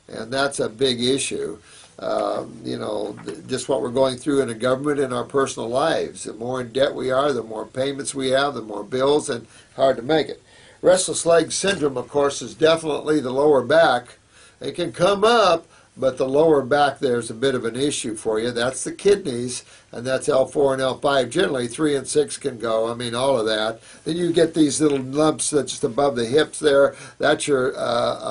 And that's a big issue. You know, just what we're going through in the government and our personal lives. The more in debt we are, the more payments we have, the more bills, and hard to make it. Restless leg syndrome, of course, is definitely the lower back. It can come up, but the lower back there's a bit of an issue for you. That's the kidneys, and that's L4 and L5. Generally, 3 and 6 can go. I mean, all of that. Then you get these little lumps that's just above the hips there. That's your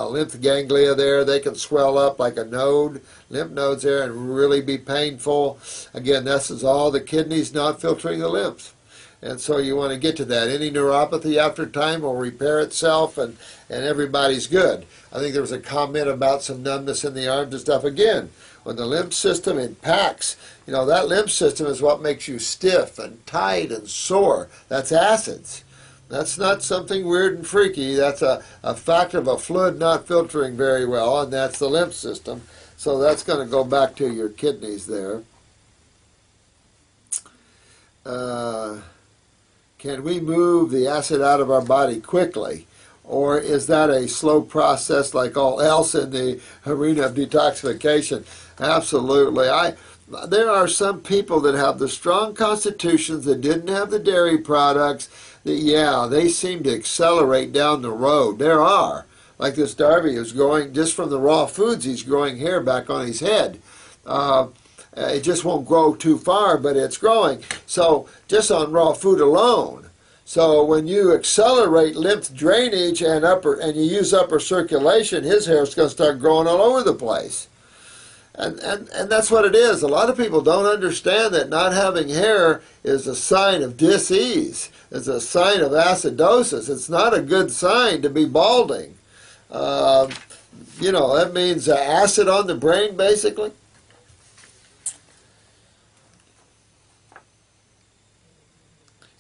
lymph ganglia there. They can swell up like a node, lymph nodes there, and really be painful. Again, this is all the kidneys not filtering the lymph. And so you want to get to that. Any neuropathy after time will repair itself, and everybody's good. I think there was a comment about some numbness in the arms and stuff. Again, when the lymph system impacts, you know, that lymph system is what makes you stiff and tight and sore. That's acids. That's not something weird and freaky. That's a fact of a fluid not filtering very well, and that's the lymph system. So that's going to go back to your kidneys there. Can we move the acid out of our body quickly? Or is that a slow process like all else in the arena of detoxification? Absolutely. There are some people that have the strong constitutions that didn't have the dairy products that, yeah, they seem to accelerate down the road. There are. Like this Darby is growing, just from the raw foods, he's growing hair back on his head. It just won't grow too far, but it's growing. So just on raw food alone. So when you accelerate lymph drainage and you use upper circulation, his hair is going to start growing all over the place. And that's what it is. A lot of people don't understand that not having hair is a sign of dis-ease. It's a sign of acidosis. It's not a good sign to be balding. You know, that means acid on the brain, basically.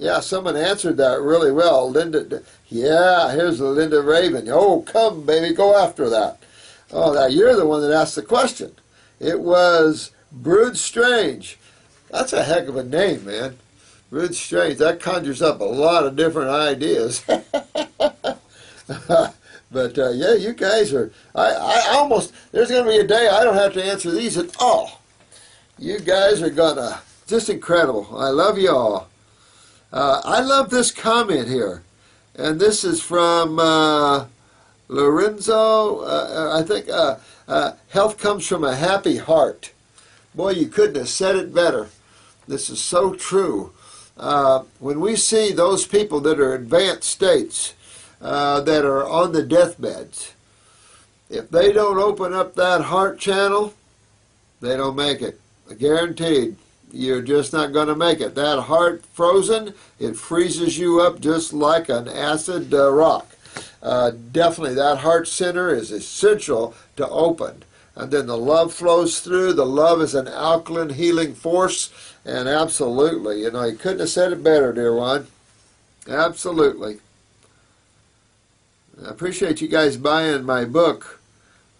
Yeah, someone answered that really well. Linda, yeah, here's Linda Raven. Oh, come, baby, go after that. Oh, now you're the one that asked the question. It was Brood Strange. That's a heck of a name, man. Brood Strange. That conjures up a lot of different ideas. But yeah, you guys are. I almost. There's going to be a day I don't have to answer these at all. You guys are gonna just incredible. I love you all. I love this comment here, and this is from Lorenzo. I think health comes from a happy heart. Boy, you couldn't have said it better. This is so true. When we see those people that are advanced states, that are on the deathbeds, if they don't open up that heart channel, they don't make it. Guaranteed. You're just not going to make it. That heart frozen, it freezes you up just like an acid rock. Definitely that heart center is essential to open. And then the love flows through. The love is an alkaline healing force. And absolutely, you couldn't have said it better, dear one. Absolutely. I appreciate you guys buying my book.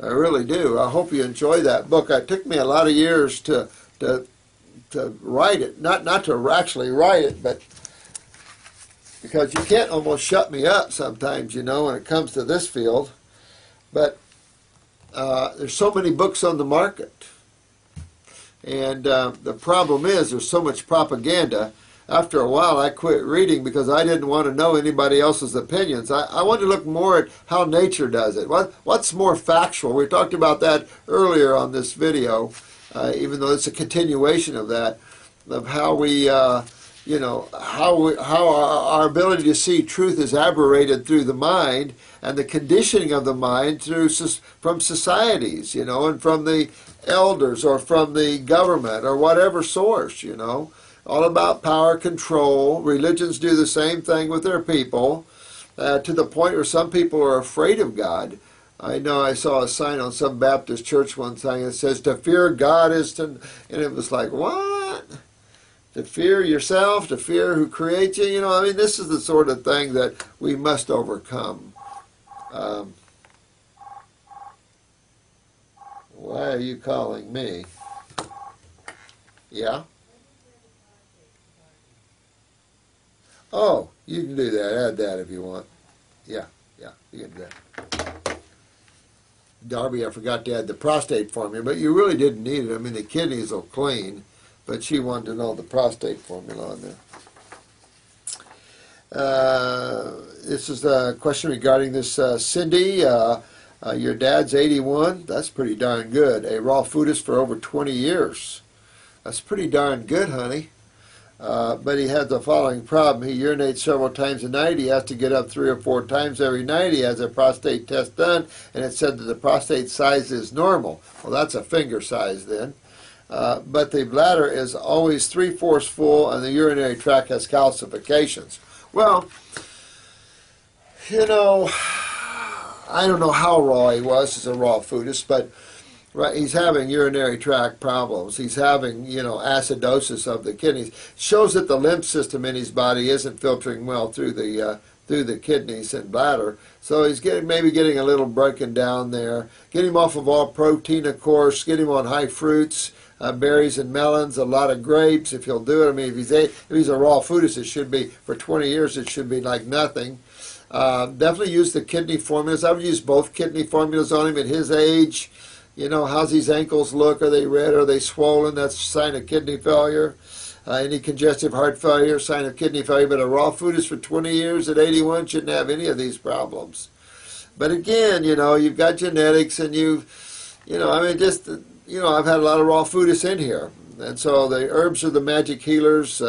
I really do. I hope you enjoy that book. It took me a lot of years to write it. Not to actually write it, but because you can't almost shut me up sometimes, when it comes to this field. But there's so many books on the market. And the problem is there's so much propaganda. After a while, I quit reading because I didn't want to know anybody else's opinions. I wanted to look more at how nature does it. What's more factual? We talked about that earlier on this video, even though it's a continuation of that, of how we, how our ability to see truth is aberrated through the mind, and the conditioning of the mind from societies, and from the elders or from the government or whatever source, all about power, control. Religions do the same thing with their people, to the point where some people are afraid of God. I know I saw a sign on some Baptist church one time that says, to fear God is to, and it was like, what? To fear yourself, to fear who creates you? This is the sort of thing that we must overcome. Why are you calling me? Yeah? Oh, you can do that. Add that if you want. Yeah, you can do that. Darby, I forgot to add the prostate formula, but you really didn't need it. The kidneys will clean, but she wanted to know the prostate formula on there. This is a question regarding this Cindy. Your dad's 81. That's pretty darn good. A raw foodist for over 20 years. That's pretty darn good, honey. But he has the following problem. He urinates several times a night. He has to get up 3 or 4 times every night. He has a prostate test done, and it said that the prostate size is normal. Well, that's a finger size then. But the bladder is always 3/4 full, and the urinary tract has calcifications. Well, I don't know how raw he was as a raw foodist, but he's having urinary tract problems. He's having, acidosis of the kidneys. Shows that the lymph system in his body isn't filtering well through the kidneys and bladder. So he's maybe getting a little broken down there. Get him off of all protein, of course. Get him on high fruits, berries and melons, a lot of grapes if he'll do it. If he's a raw foodist, it should be, for 20 years, it should be like nothing. Definitely use the kidney formulas. I would use both kidney formulas on him at his age. How's his ankles look? Are they red? Are they swollen? That's a sign of kidney failure. Any congestive heart failure, sign of kidney failure. But a raw foodist for 20 years at 81 shouldn't have any of these problems. But again, you've got genetics, and I've had a lot of raw foodists in here. And so the herbs are the magic healers.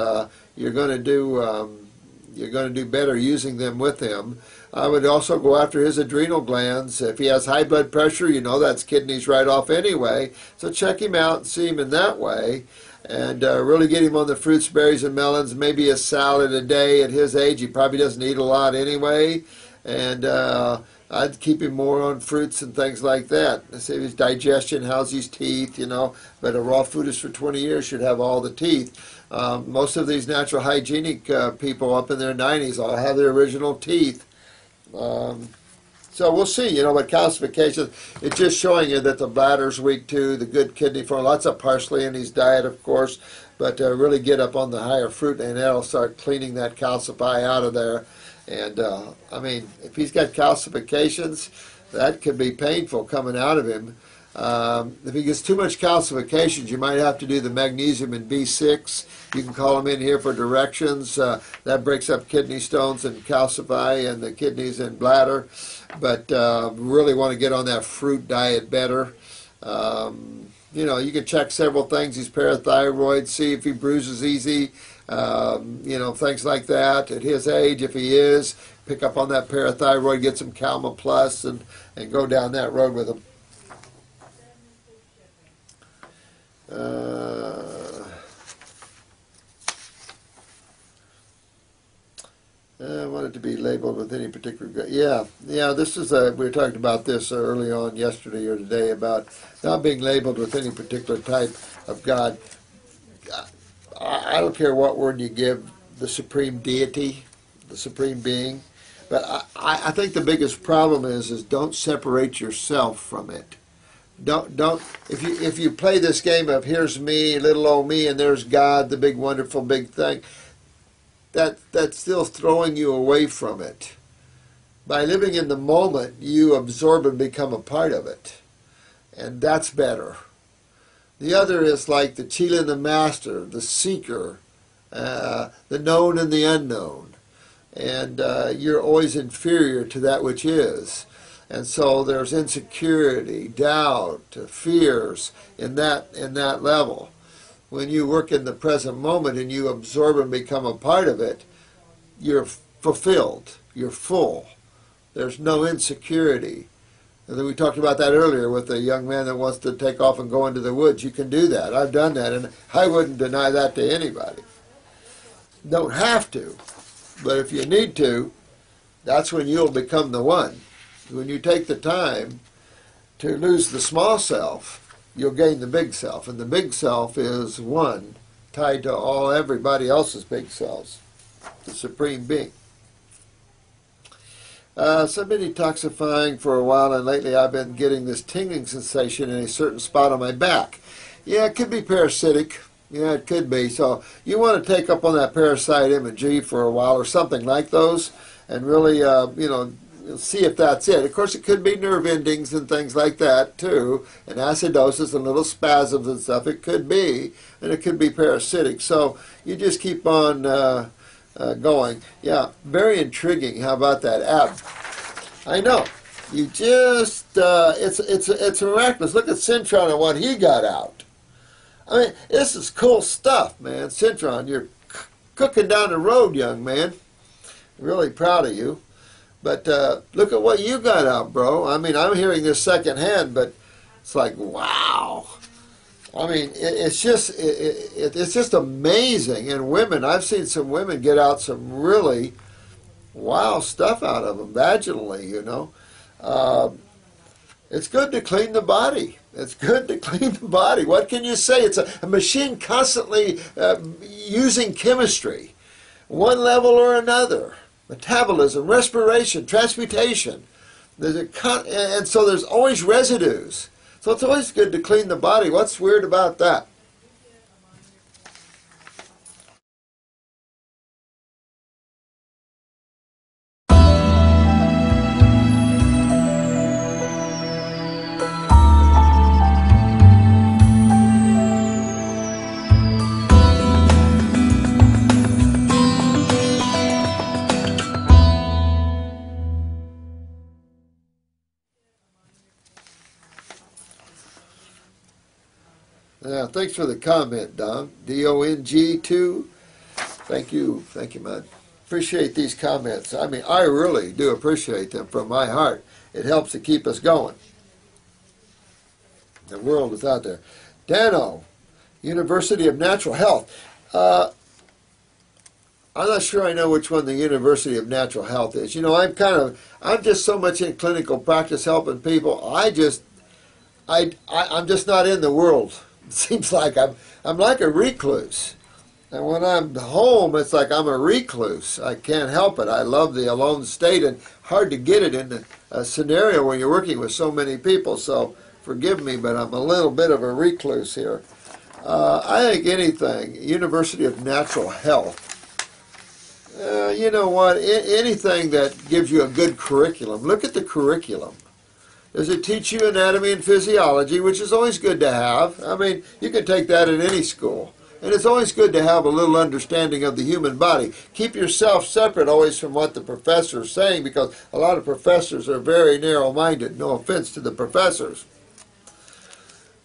You're going to do better using them with him. I would also go after his adrenal glands. If he has high blood pressure, that's kidneys right off anyway. So check him out and see him in that way. And really get him on the fruits, berries, and melons. Maybe a salad a day at his age. He probably doesn't eat a lot anyway. And I'd keep him more on fruits and things like that. Save his digestion, how's his teeth, you know. But a raw foodist for 20 years should have all the teeth. Most of these natural hygienic people up in their 90s all have their original teeth. So we'll see, you know, but calcification, it's just showing you that the bladder's weak too, the good kidney for lots of parsley in his diet, of course, but really get up on the higher fruit and that'll start cleaning that calcify out of there. And, I mean, if he's got calcifications, that could be painful coming out of him. If he gets too much calcifications, you might have to do the magnesium and B6. You can call him in here for directions. That breaks up kidney stones and calcify and the kidneys and bladder. But really want to get on that fruit diet better. You know, you can check several things. He's parathyroid, see if he bruises easy. You know, things like that. At his age, if he is, pick up on that parathyroid, get some Calma Plus, and go down that road with him. I want it to be labeled with any particular. Yeah. This is we were talking about this early on yesterday or today about not being labeled with any particular type of God. I don't care what word you give the supreme deity, the supreme being, but I think the biggest problem is don't separate yourself from it. Don't if you play this game of here's me, little old me, and there's God, the big wonderful big thing, that's still throwing you away from it. By living in the moment, you absorb and become a part of it, and that's better. The other is like the Chila and the Master, the Seeker, the known and the unknown, and you're always inferior to that which is. And so there's insecurity, doubt, fears in that level. When you work in the present moment and you absorb and become a part of it, you're fulfilled, you're full. There's no insecurity. And we talked about that earlier with a young man that wants to take off and go into the woods. You can do that. I've done that, and I wouldn't deny that to anybody. Don't have to, but if you need to, that's when you'll become the one. When you take the time to lose the small self, you'll gain the big self, and the big self is one, tied to everybody else's big selves, the supreme being. So I've been detoxifying for a while, and lately I've been getting this tingling sensation in a certain spot on my back. Yeah, it could be parasitic. Yeah, it could be. So you want to take up on that parasite MG for a while or something like those, and really, you know, see if that's it. Of course, it could be nerve endings and things like that too, and acidosis and little spasms and stuff. It could be, and it could be parasitic. So you just keep on going. Yeah, very intriguing. How about that app? I know. You just it's miraculous. Look at Centron and what he got out. I mean, this is cool stuff, man. Centron, you're cooking down the road, young man. Really proud of you. But look at what you got out, bro. I mean, I'm hearing this secondhand, but it's like, wow. I mean, it's just amazing. And women, I've seen some women get out some really wow stuff out of them vaginally, you know. It's good to clean the body. It's good to clean the body. What can you say? It's a machine constantly using chemistry, one level or another. Metabolism, respiration, transmutation. And so there's always residues. So it's always good to clean the body. What's weird about that? Yeah, thanks for the comment, Don. DONG2. Thank you, man. Appreciate these comments. I mean, I really do appreciate them from my heart. It helps to keep us going. The world is out there. Dano, University of Natural Health. I'm not sure I know which one the University of Natural Health is. You know, I'm just so much in clinical practice helping people. I'm just not in the world. It seems like I'm like a recluse. And when I'm home, it's like I'm a recluse. I can't help it. I love the alone state, and hard to get it in a scenario where you're working with so many people. So forgive me, but I'm a little bit of a recluse here. I think anything, University of Natural Health, you know what, anything that gives you a good curriculum. Look at the curriculum. Does it teach you anatomy and physiology, which is always good to have? I mean, you can take that in any school. And it's always good to have a little understanding of the human body. Keep yourself separate always from what the professor is saying, because a lot of professors are very narrow-minded. No offense to the professors.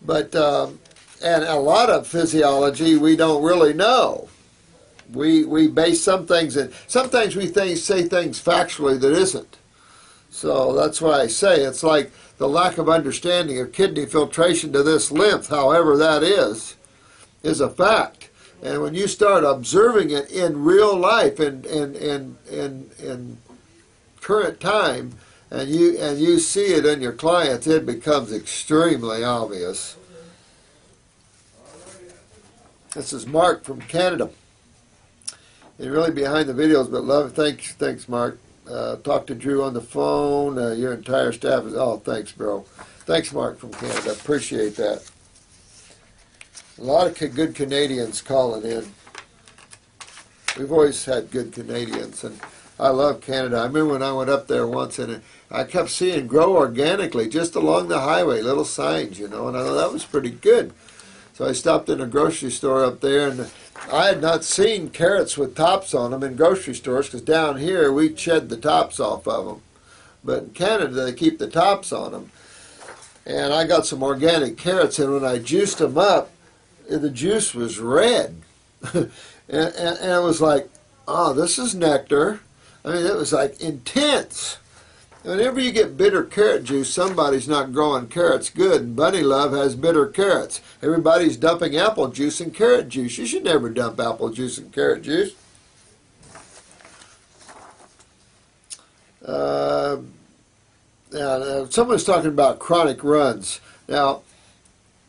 But, and a lot of physiology we don't really know. We base some things in. Sometimes we say things factually that isn't. So that's why I say it's like the lack of understanding of kidney filtration to this lymph, however that is a fact. And when you start observing it in real life, in current time, and you see it in your clients, it becomes extremely obvious. This is Mark from Canada. You're really behind the videos, but love. Thanks, Mark. Talk to Drew on the phone. Your entire staff is. Oh, thanks, bro. Thanks, Mark from Canada. Appreciate that. A lot of good Canadians calling in. We've always had good Canadians, and I love Canada. I remember when I went up there once, and I kept seeing grow organically just along the highway, little signs, you know, and I thought that was pretty good. So I stopped in a grocery store up there, and I had not seen carrots with tops on them in grocery stores, because down here we shed the tops off of them. But in Canada they keep the tops on them. And I got some organic carrots, and when I juiced them up, the juice was red. and it was like, oh, this is nectar. I mean, it was like intense. Whenever you get bitter carrot juice, somebody's not growing carrots good, and Bunny Love has bitter carrots. Everybody's dumping apple juice and carrot juice. You should never dump apple juice and carrot juice. Someone's talking about chronic runs. Now,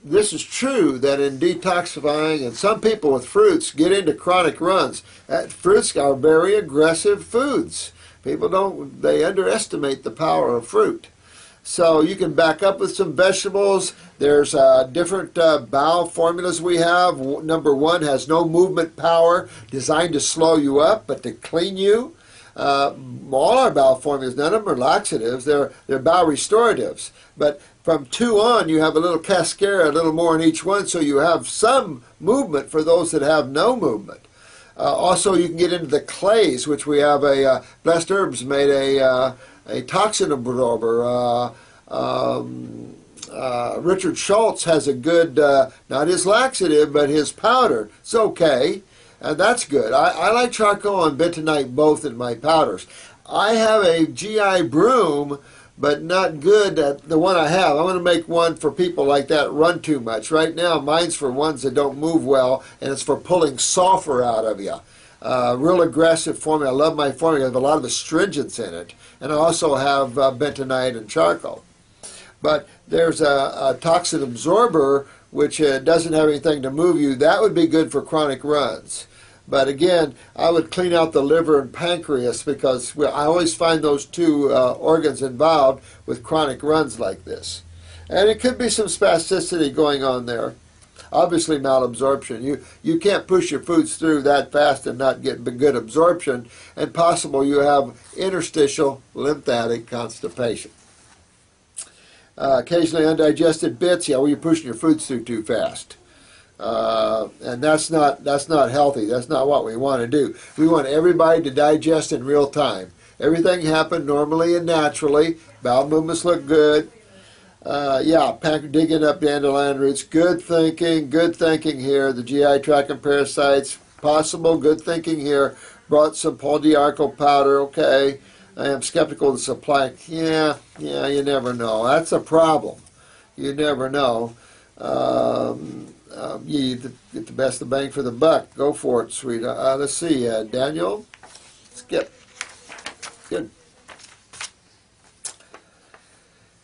this is true that in detoxifying, and some people with fruits get into chronic runs. Fruits are very aggressive foods. People they underestimate the power of fruit. So you can back up with some vegetables. There's different bowel formulas we have. Number one has no movement power, designed to slow you up, but to clean you. All our bowel formulas, none of them are laxatives. They're bowel restoratives. But from 2 on, you have a little cascara, a little more in each one, so you have some movement for those that have no movement. Also, you can get into the clays, which we have Blessed Herbs made a toxin absorber. Richard Schultz has a good, not his laxative, but his powder. It's okay, and that's good. I like charcoal and bentonite both in my powders. I have a GI broom, but not good at the one I have. I want to make one for people like that run too much. Right now, mine's for ones that don't move well, and it's for pulling sulfur out of you. Real aggressive formula. I love my formula. I have a lot of astringents in it. And I also have bentonite and charcoal. But there's a toxin absorber, which doesn't have anything to move you. That would be good for chronic runs. But again, I would clean out the liver and pancreas, because I always find those two organs involved with chronic runs like this. And it could be some spasticity going on there. Obviously malabsorption. You can't push your foods through that fast and not get good absorption, and possible you have interstitial lymphatic constipation. Occasionally undigested bits, yeah, well, you're pushing your foods through too fast. And that's not healthy. That's not what we want to do. We want everybody to digest in real time. Everything happen normally and naturally. Bowel movements look good. Digging up dandelion roots. Good thinking here. The GI tract and parasites. Possible good thinking here. Brought some Paul Diarco powder. Okay. I am skeptical of the supply. Yeah, you never know. That's a problem. You never know. you get the best of the bang for the buck. Go for it, sweetheart. Let's see, Daniel. Skip. Good.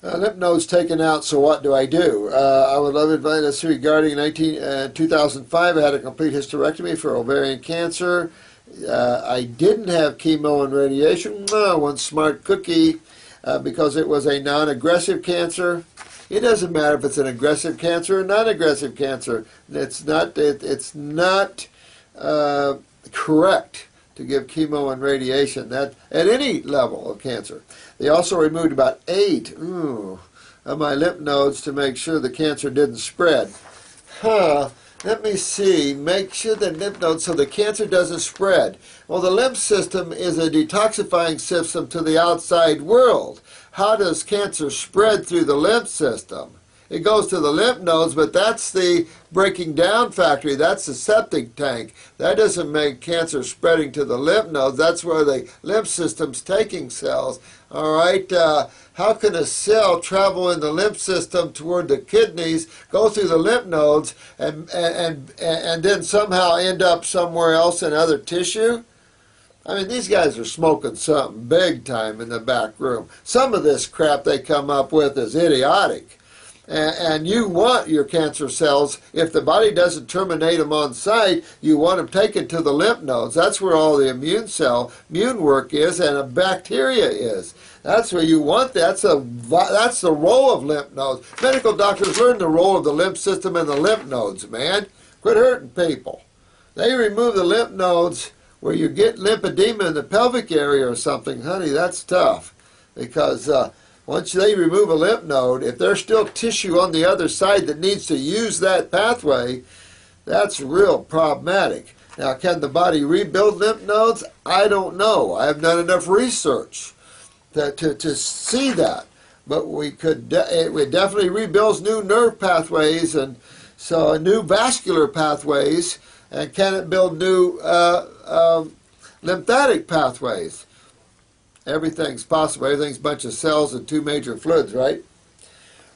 Lymph nodes taken out, so what do I do? I would love advice regarding 2005. I had a complete hysterectomy for ovarian cancer. I didn't have chemo and radiation. One smart cookie, because it was a non-aggressive cancer. It doesn't matter if it's an aggressive cancer or non-aggressive cancer. It's not correct to give chemo and radiation at any level of cancer. They also removed about 8 of my lymph nodes to make sure the cancer didn't spread. Let me see. Make sure the lymph nodes so the cancer doesn't spread. Well, the lymph system is a detoxifying system to the outside world. How does cancer spread through the lymph system? It goes to the lymph nodes, but that's the breaking down factory. That's the septic tank. That doesn't make cancer spreading to the lymph nodes. That's where the lymph system's taking cells. All right. How can a cell travel in the lymph system toward the kidneys, go through the lymph nodes, and then somehow end up somewhere else in other tissue? I mean, these guys are smoking something big time in the back room. Some of this crap they come up with is idiotic. And you want your cancer cells, if the body doesn't terminate them on site, you want them taken to the lymph nodes. That's where all the immune work is, and a bacteria is. That's where you want that. That's the role of lymph nodes. Medical doctors learn the role of the lymph system and the lymph nodes, man. Quit hurting people. They remove the lymph nodes where you get lymphedema in the pelvic area or something. Honey, that's tough, because once they remove a lymph node, if there's still tissue on the other side that needs to use that pathway, that's real problematic. Now, can the body rebuild lymph nodes? I don't know. I have done enough research to see that. But it definitely rebuilds new nerve pathways, and so new vascular pathways, and can it build new lymphatic pathways? Everything's possible. Everything's a bunch of cells and 2 major fluids, right?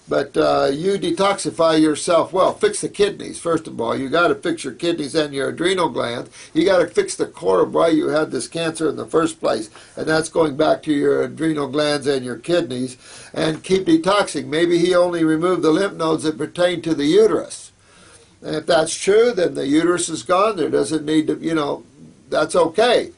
But you detoxify yourself well. Fix the kidneys, first of all. You got to fix your kidneys and your adrenal glands. You got to fix the core of why you had this cancer in the first place, and that's going back to your adrenal glands and your kidneys. And keep detoxing. Maybe he only removed the lymph nodes that pertain to the uterus. And if that's true, then the uterus is gone. There doesn't need to, that's okay.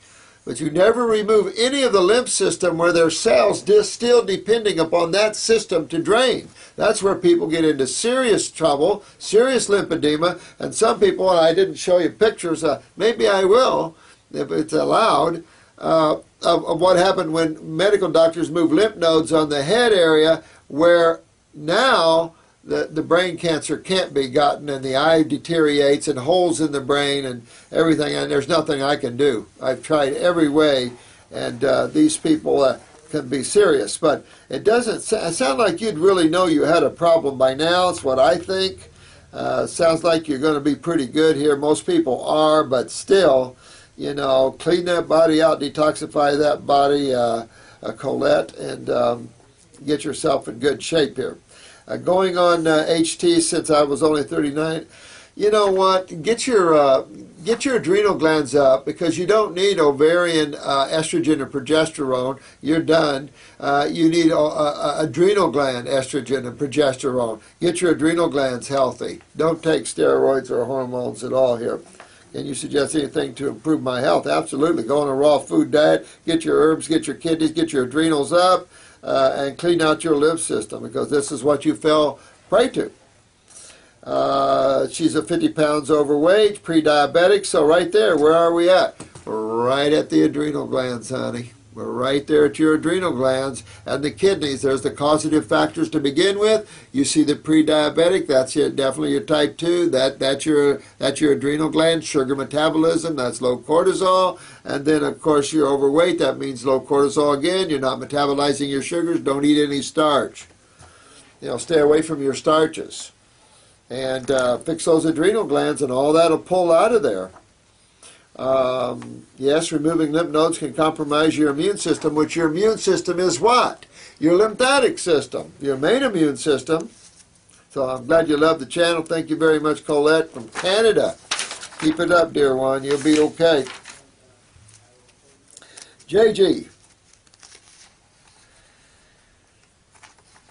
But you never remove any of the lymph system where there's cells still depending upon that system to drain. That's where people get into serious trouble, serious lymphedema, and some people, and I didn't show you pictures, maybe I will, if it's allowed, of what happened when medical doctors move lymph nodes on the head area, where now the brain cancer can't be gotten, and the eye deteriorates, and holes in the brain and everything, and there's nothing I can do. I've tried every way, and these people can be serious. But it doesn't sound like you'd really know you had a problem by now. It's what I think. Sounds like you're going to be pretty good here. Most people are, but still, clean that body out, detoxify that body, Colette, and get yourself in good shape here. Going on HT since I was only 39, you know what? Get your adrenal glands up, because you don't need ovarian estrogen or progesterone. You're done. You need adrenal gland estrogen and progesterone. Get your adrenal glands healthy. Don't take steroids or hormones at all here. Can you suggest anything to improve my health? Absolutely. Go on a raw food diet. Get your herbs, get your kidneys, get your adrenals up. And clean out your lymph system, because this is what you fell prey to. She's 50 pounds overweight, pre-diabetic, so right there, where are we at? We're right at the adrenal glands, honey. We're right there at your adrenal glands and the kidneys. There's the causative factors to begin with. You see the pre-diabetic, that's definitely your type 2. That's your adrenal gland, sugar metabolism, that's low cortisol. And then, of course, you're overweight. That means low cortisol again. You're not metabolizing your sugars. Don't eat any starch. Stay away from your starches. And fix those adrenal glands, and all that'll pull out of there. Yes, removing lymph nodes can compromise your immune system, which your immune system is what? Your lymphatic system. Your main immune system So I'm glad you love the channel. Thank you very much, Colette from Canada. Keep it up, dear one. You'll be okay. JG.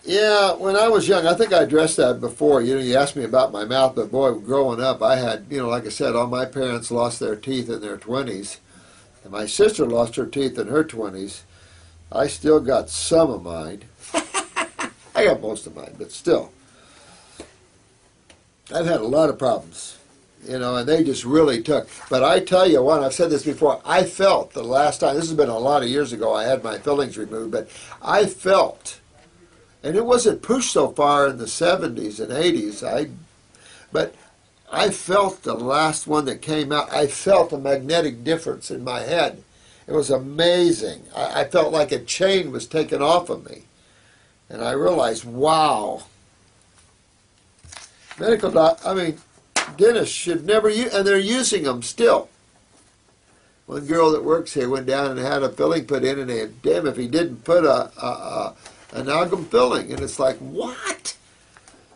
Yeah, when I was young, I think I addressed that before. You know, you asked me about my mouth, but boy, growing up, I had, you know, like I said, all my parents lost their teeth in their 20s. And my sister lost her teeth in her 20s. I still got some of mine. I got most of mine, but still. I've had a lot of problems, you know, and they just really took. But I tell you what, I've said this before, I felt the last time, this has been a lot of years ago, I had my fillings removed, but I felt, and it wasn't pushed so far in the 70s and 80s, but I felt the last one that came out, I felt a magnetic difference in my head. It was amazing. I felt like a chain was taken off of me. And I realized, wow. Dentists should never use, and they're using them still. One girl that works here went down and had a filling put in, and they, damn if he didn't put an amalgam filling. And it's like, what?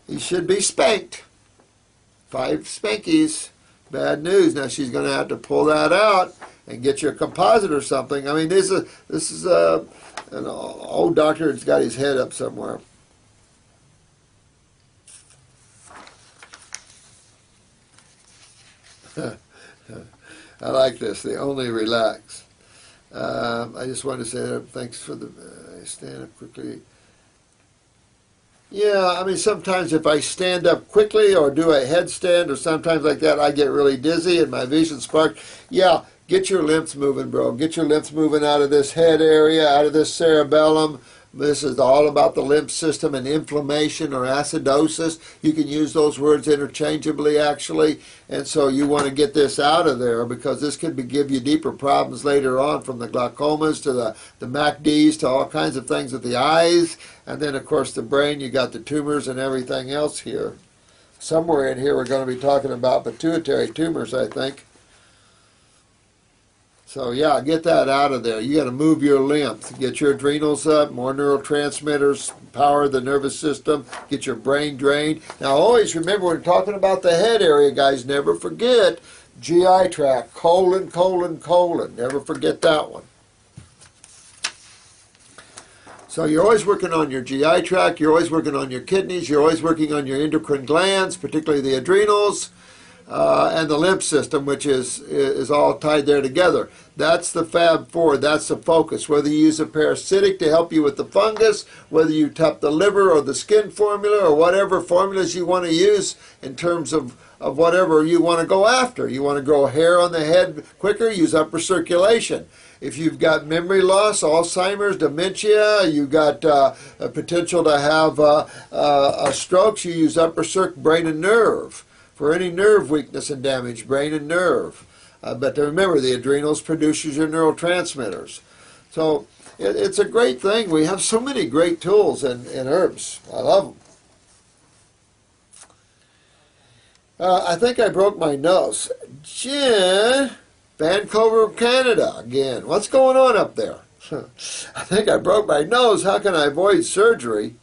He should be spanked. 5 spankies. Bad news. Now she's going to have to pull that out and get you a composite or something. I mean, this is an old doctor that's got his head up somewhere. I like this. They only relax. I just wanted to say thanks for the stand up quickly. Yeah, I mean, sometimes if I stand up quickly or do a headstand or sometimes like that, I get really dizzy and my vision sparks. Yeah, get your lymphs moving, bro. Get your lymphs moving out of this head area, out of this cerebellum. This is all about the lymph system and inflammation or acidosis. You can use those words interchangeably, actually. And so you want to get this out of there because this could give you deeper problems later on, from the glaucomas to the MACDs to all kinds of things with the eyes. And then, of course, the brain, you got the tumors and everything else here. Somewhere in here we're going to be talking about pituitary tumors, I think. So yeah, get that out of there. You got to move your lymph, get your adrenals up, more neurotransmitters, power the nervous system, get your brain drained. Now always remember when we're talking about the head area, guys, never forget GI tract, colon, colon, colon. Never forget that one. So you're always working on your GI tract, you're always working on your kidneys, you're always working on your endocrine glands, particularly the adrenals. And the lymph system, which is all tied there together. That's the Fab Four. That's the focus. Whether you use a parasitic to help you with the fungus, whether you tap the liver or the skin formula or whatever formulas you want to use in terms of whatever you want to go after. You want to grow hair on the head quicker, use upper circulation. If you've got memory loss, Alzheimer's, dementia, you've got a potential to have a stroke, you use upper circ, brain and nerve. For any nerve weakness and damage, brain and nerve. But remember, the adrenals produces your neurotransmitters. So it's a great thing. We have so many great tools in herbs. I love them. I think I broke my nose. Jen, Vancouver, Canada again. What's going on up there? I think I broke my nose. How can I avoid surgery?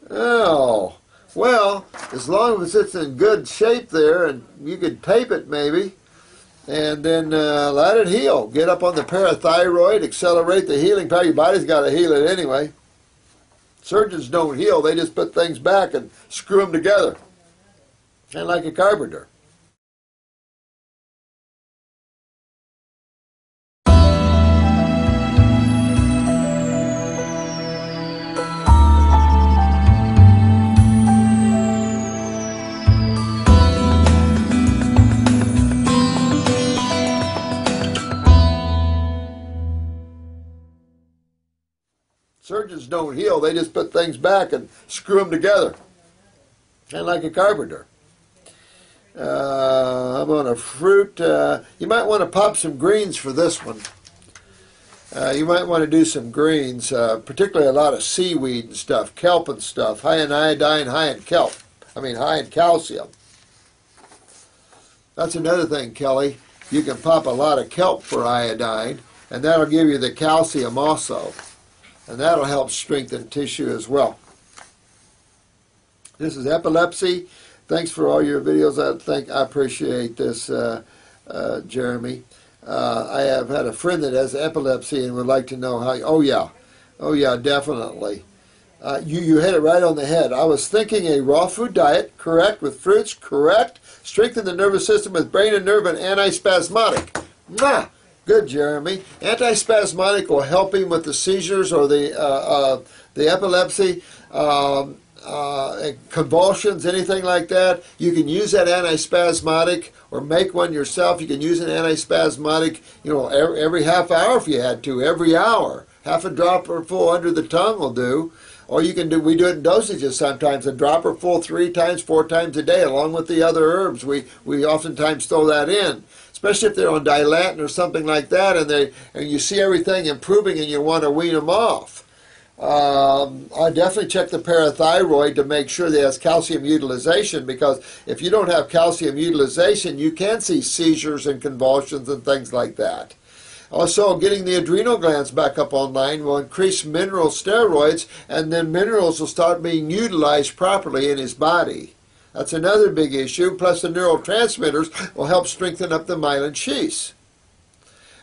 Oh. Well, as long as it's in good shape there, and you could tape it maybe, and then let it heal. Get up on the parathyroid, accelerate the healing power. Your body's got to heal it anyway. Surgeons don't heal. They just put things back and screw them together. Kind of like a carpenter. Surgeons don't heal. They just put things back and screw them together. Kind of like a carpenter. I'm on a fruit. You might want to pop some greens for this one. You might want to do some greens, particularly a lot of seaweed and stuff, kelp and stuff, high in iodine, high in high in calcium. That's another thing, Kelly. You can pop a lot of kelp for iodine, and that'll give you the calcium also. And that'll help strengthen tissue as well. This is epilepsy. Thanks for all your videos. I appreciate this, Jeremy. I have had a friend that has epilepsy and would like to know how. Oh yeah, definitely. You hit it right on the head. I was thinking a raw food diet, correct, with fruits, correct. Strengthen the nervous system with brain and nerve and antispasmodic. Mwah! Good, Jeremy. Antispasmodic will help him with the seizures or the epilepsy, convulsions, anything like that. You can use that antispasmodic or make one yourself. You can use an antispasmodic, every half hour if you had to, every hour. Half a dropper full under the tongue will do. Or you can we do it in dosages sometimes, a dropper full 3 times, 4 times a day, along with the other herbs. We oftentimes throw that in, especially if they're on Dilantin or something like that, and you see everything improving and you want to wean them off. I definitely check the parathyroid to make sure that it has calcium utilization, because if you don't have calcium utilization, you can see seizures and convulsions and things like that. Also, getting the adrenal glands back up online will increase mineral steroids, and then minerals will start being utilized properly in his body. That's another big issue. Plus, the neurotransmitters will help strengthen up the myelin sheaths.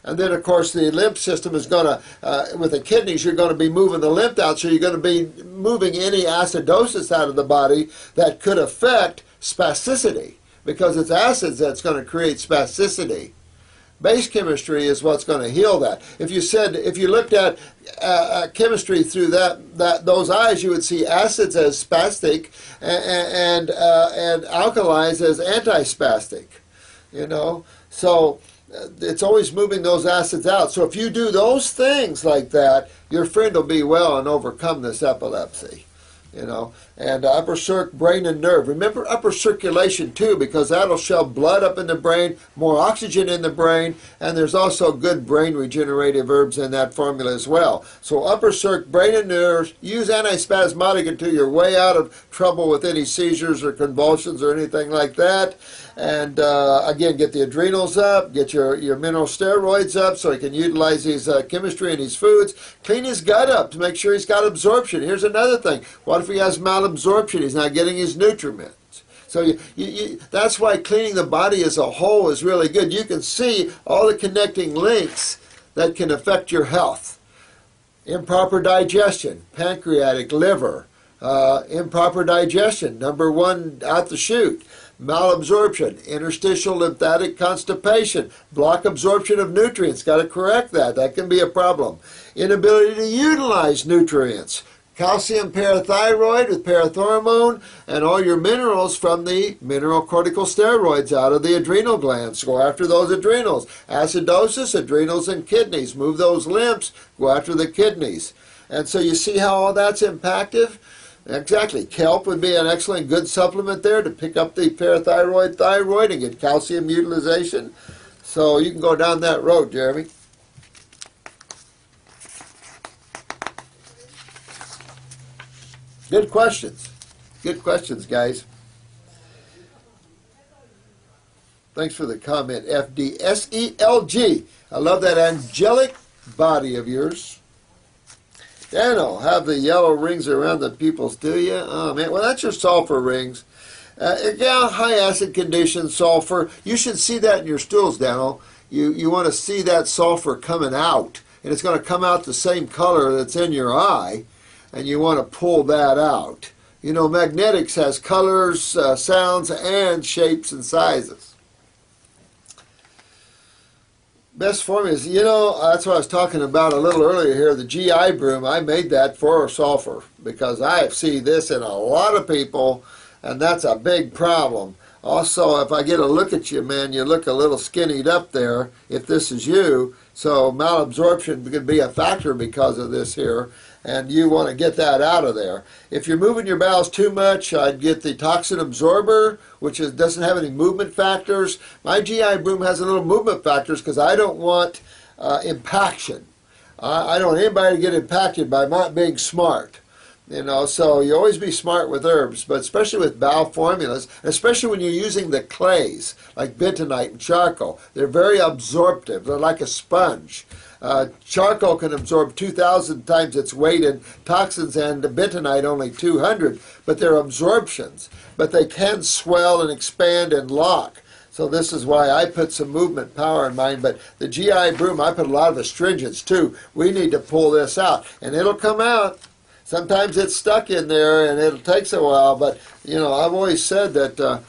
And then, of course, the lymph system is going to, with the kidneys, you're going to be moving the lymph out, so you're going to be moving any acidosis out of the body that could affect spasticity, because it's acids that's going to create spasticity. Base chemistry is what's going to heal that. If you looked at chemistry through those eyes, you would see acids as spastic and alkalis as antispastic. So it's always moving those acids out. So if you do those things like that, your friend will be well and overcome this epilepsy. And upper circ, brain and nerve. Remember upper circulation too, because that'll shove blood up in the brain, more oxygen in the brain, and there's also good brain regenerative herbs in that formula as well. So upper circ, brain and nerves, use antispasmodic until you're way out of trouble with any seizures or convulsions or anything like that. And again, get the adrenals up, get your mineral steroids up so he can utilize his chemistry in his foods. Clean his gut up to make sure he's got absorption. Here's another thing. What if he has malabsorption? He's not getting his nutriments. So that's why cleaning the body as a whole is really good. You can see all the connecting links that can affect your health. Improper digestion, pancreatic, liver, improper digestion, number 1 out the chute. Malabsorption, interstitial lymphatic constipation, block absorption of nutrients. Got to correct that. That can be a problem. Inability to utilize nutrients. Calcium parathyroid with parathormone, and all your minerals from the mineral corticosteroids out of the adrenal glands. Go after those adrenals. Acidosis, adrenals and kidneys. Move those lymphs. Go after the kidneys. And so you see how all that's impactive? Exactly. Kelp would be an excellent good supplement there to pick up the parathyroid, thyroid, and get calcium utilization. So you can go down that road, Jeremy. Good questions. Good questions, guys. Thanks for the comment, FDSELG. I love that angelic body of yours. Daniel, have the yellow rings around the pupils, do you? Oh, man. Well, that's your sulfur rings. Yeah, high acid conditions, sulfur. You should see that in your stools, Daniel. You want to see that sulfur coming out. And it's going to come out the same color that's in your eye. And you want to pull that out. Magnetics has colors, sounds, and shapes and sizes. Best formula is, that's what I was talking about a little earlier here, the GI broom. I made that for sulfur because I see this in a lot of people, and that's a big problem. Also, if I get a look at you, man, you look a little skinnied up there, if this is you. So malabsorption could be a factor because of this here, and you want to get that out of there. If you're moving your bowels too much, I'd get the toxin absorber, which doesn't have any movement factors. My GI broom has a little movement factors because I don't want impaction. I don't want anybody to get impacted by not being smart. You know, so you always be smart with herbs, but especially with bowel formulas, especially when you're using the clays, like bentonite and charcoal. They're very absorptive. They're like a sponge. Charcoal can absorb 2,000 times its weight in toxins, and the bentonite only 200, but they're absorptions. But they can swell and expand and lock. So this is why I put some movement power in mine. But the GI broom, I put a lot of astringents too. We need to pull this out, and it'll come out. Sometimes it's stuck in there and it takes a while, but you know, I've always said that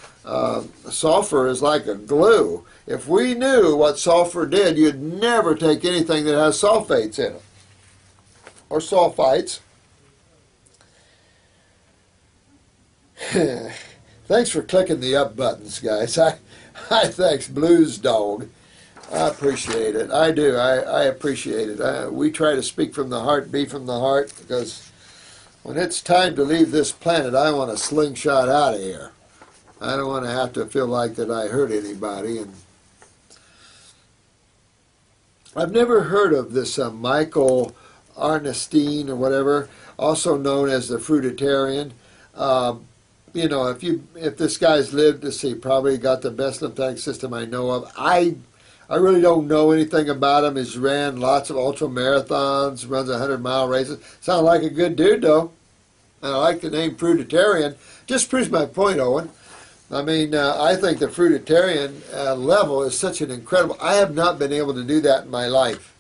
sulfur is like a glue. If we knew what sulfur did, you'd never take anything that has sulfates in it, or sulfites. Thanks for clicking the up buttons, guys. I thanks Blues Dog. I appreciate it. I do. I appreciate it. We try to speak from the heart, be from the heart, because when it's time to leave this planet, I want to slingshot out of here. I don't want to have to feel like that I hurt anybody. And I've never heard of this Michael Arnstein or whatever, also known as the Fruitarian. You know, if this guy's lived to see, probably got the best lymphatic system I know of. I really don't know anything about him. He's ran lots of ultra marathons, runs 100-mile races. Sounds like a good dude, though. And I like the name Fruitarian. Just proves my point, Owen. I mean, I think the Fruitarian level is such an incredible... I have not been able to do that in my life.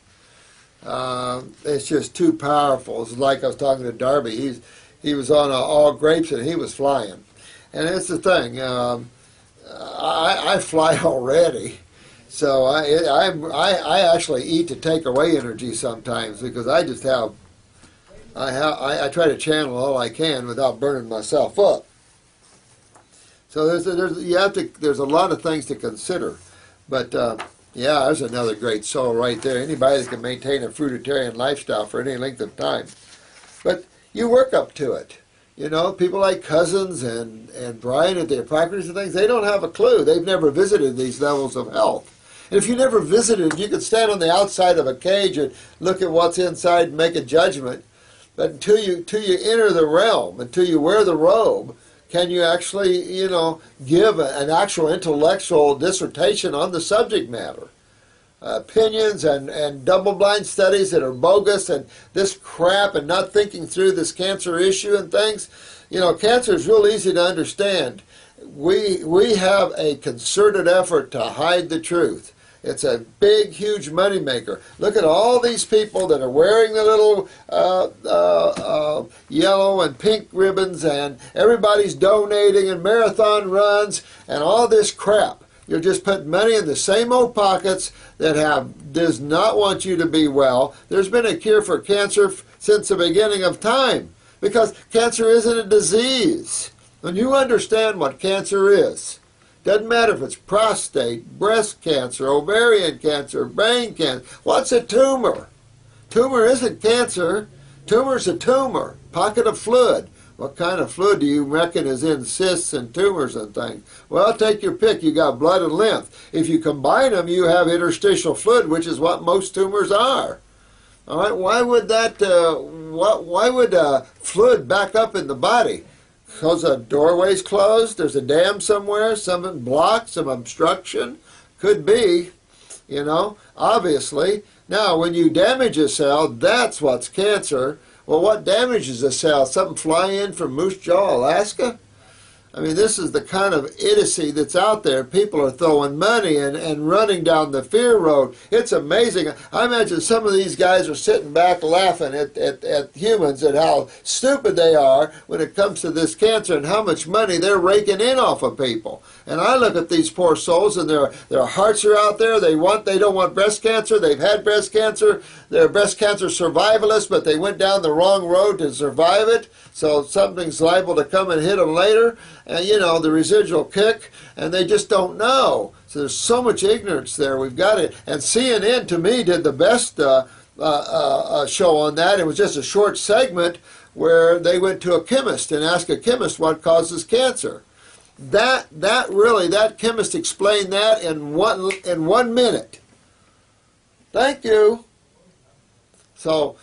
It's just too powerful. It's like I was talking to Darby. He was on all grapes and he was flying. And it's the thing. I fly already. So I actually eat to take away energy sometimes, because I just have... I try to channel all I can without burning myself up. So there's a lot of things to consider, but yeah, there's another great soul right there. Anybody that can maintain a fruitarian lifestyle for any length of time, but you work up to it. You know, people like Cousins and Brian at the Hippocrates and things, they don't have a clue. They've never visited these levels of health. And if you never visited, you could stand on the outside of a cage and look at what's inside and make a judgment. But until you enter the realm, until you wear the robe, can you actually, you know, give an actual intellectual dissertation on the subject matter? Opinions and double-blind studies that are bogus and this crap, and not thinking through this cancer issue and things. You know, cancer is real easy to understand. We have a concerted effort to hide the truth. It's a big, huge moneymaker. Look at all these people that are wearing the little yellow and pink ribbons, and everybody's donating and marathon runs and all this crap. You're just putting money in the same old pockets that does not want you to be well. There's been a cure for cancer since the beginning of time, because cancer isn't a disease. When you understand what cancer is, doesn't matter if it's prostate, breast cancer, ovarian cancer, brain cancer. What's a tumor? Tumor isn't cancer. Tumor's a tumor, pocket of fluid. What kind of fluid do you reckon is in cysts and tumors and things? Well, take your pick. You got blood and lymph. If you combine them, you have interstitial fluid, which is what most tumors are. All right. Why would that? Why would fluid back up in the body? Because a doorway's closed, there's a dam somewhere, something blocked, some obstruction. Could be, you know, obviously. Now, when you damage a cell, that's what's cancer. Well, what damages a cell? Something fly in from Moose Jaw, Alaska? I mean, this is the kind of idiocy that's out there. People are throwing money and running down the fear road. It's amazing. I imagine some of these guys are sitting back laughing at humans and how stupid they are when it comes to this cancer and how much money they're raking in off of people. And I look at these poor souls, and their hearts are out there. They don't want breast cancer. They've had breast cancer. They're breast cancer survivalists, but they went down the wrong road to survive it. So something's liable to come and hit them later. And, you know, the residual kick, and they just don't know. So there's so much ignorance there. We've got it. And CNN, to me, did the best show on that. It was just a short segment where they went to a chemist and asked a chemist what causes cancer. That chemist explained that in 1 minute. Thank you. So,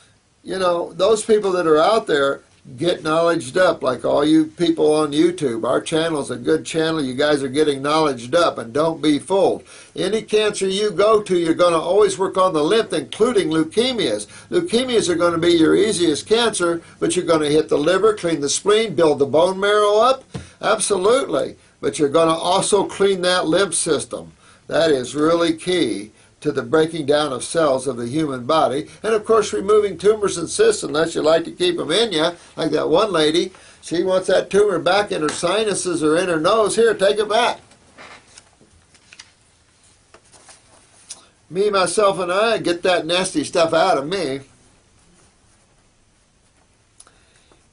you know, those people that are out there, Get knowledged up like all you people on YouTube. Our channel is a good channel. You guys are getting knowledged up, and don't be fooled. Any cancer you go to, you're going to always work on the lymph, including leukemias. Leukemias are going to be your easiest cancer, but you're going to hit the liver, clean the spleen, build the bone marrow up. Absolutely. But you're going to also clean that lymph system. That is really key to the breaking down of cells of the human body. And of course removing tumors and cysts, unless you like to keep them in you, like that one lady. She wants that tumor back in her sinuses or in her nose. Here, take it back. Me, myself, and I get that nasty stuff out of me.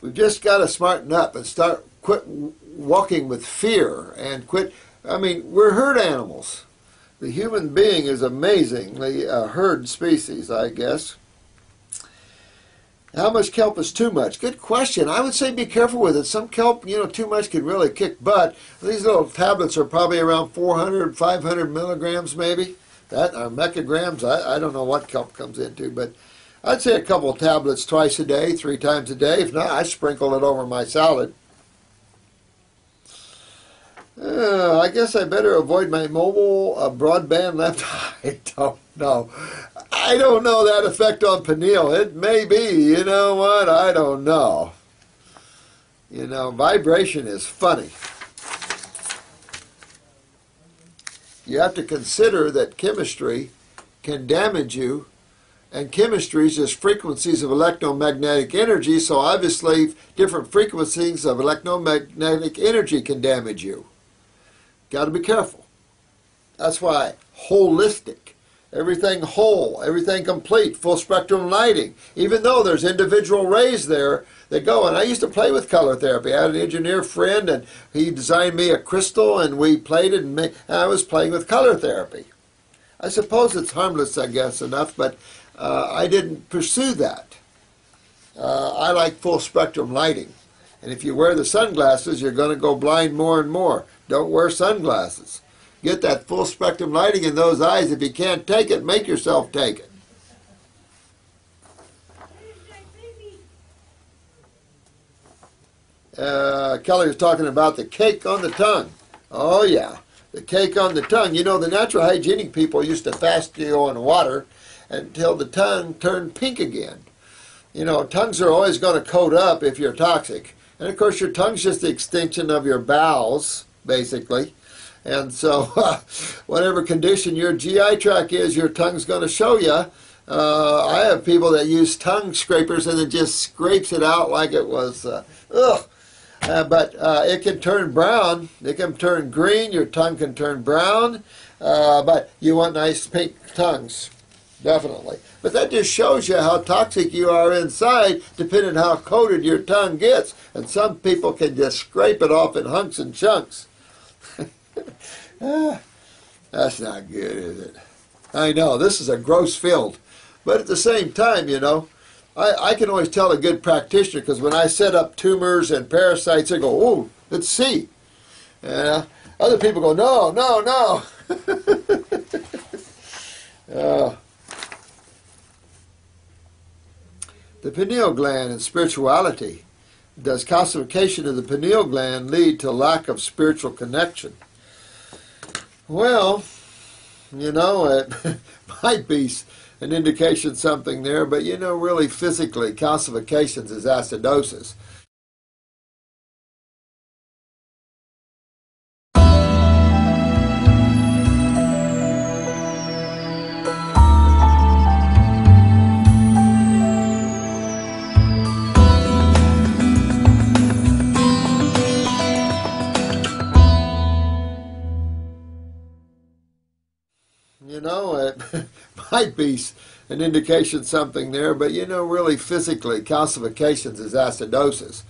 We've just got to smarten up and quit walking with fear and quit. I mean, we're herd animals. The human being is amazingly a herd species, I guess. How much kelp is too much? Good question. I would say be careful with it. Some kelp, too much can really kick butt. These little tablets are probably around 400, 500 milligrams maybe. That are mecograms. I don't know what kelp comes into, but I'd say a couple of tablets twice a day, 3 times a day. If not, I sprinkle it over my salad. I guess I better avoid my mobile broadband left eye. I don't know. I don't know that effect on pineal. It may be. You know what? I don't know. Vibration is funny. You have to consider that chemistry can damage you, and chemistry is just frequencies of electromagnetic energy, so obviously different frequencies of electromagnetic energy can damage you. Got to be careful. That's why holistic, everything whole, everything complete, full spectrum lighting, even though there's individual rays there that go. And I used to play with color therapy. I had an engineer friend, and he designed me a crystal, and we played it, and I was playing with color therapy. I suppose it's harmless, I guess, enough, but I didn't pursue that. I like full spectrum lighting. And if you wear the sunglasses, you're going to go blind more and more. Don't wear sunglasses. Get that full spectrum lighting in those eyes. If you can't take it, make yourself take it. Kelly was talking about the cake on the tongue. Oh yeah, the cake on the tongue. The natural hygienic people used to fast you on water until the tongue turned pink again. Tongues are always going to coat up if you're toxic. And of course your tongue's just the extension of your bowels, basically. And so whatever condition your GI tract is, your tongue's going to show you. I have people that use tongue scrapers and it just scrapes it out like it was, ugh. But it can turn brown, it can turn green, your tongue can turn brown, but you want nice pink tongues, definitely. But that just shows you how toxic you are inside, depending on how coated your tongue gets. And some people can just scrape it off in hunks and chunks. That's not good, is it? I know, this is a gross field. But at the same time, I can always tell a good practitioner, because when I set up tumors and parasites, I go, oh, let's see. Other people go, no, no, no. The pineal gland and spirituality. Does calcification of the pineal gland lead to lack of spiritual connection? Well, it might be an indication something there, but really physically, calcifications is acidosis. It might be an indication something there, but really physically, calcifications is acidosis.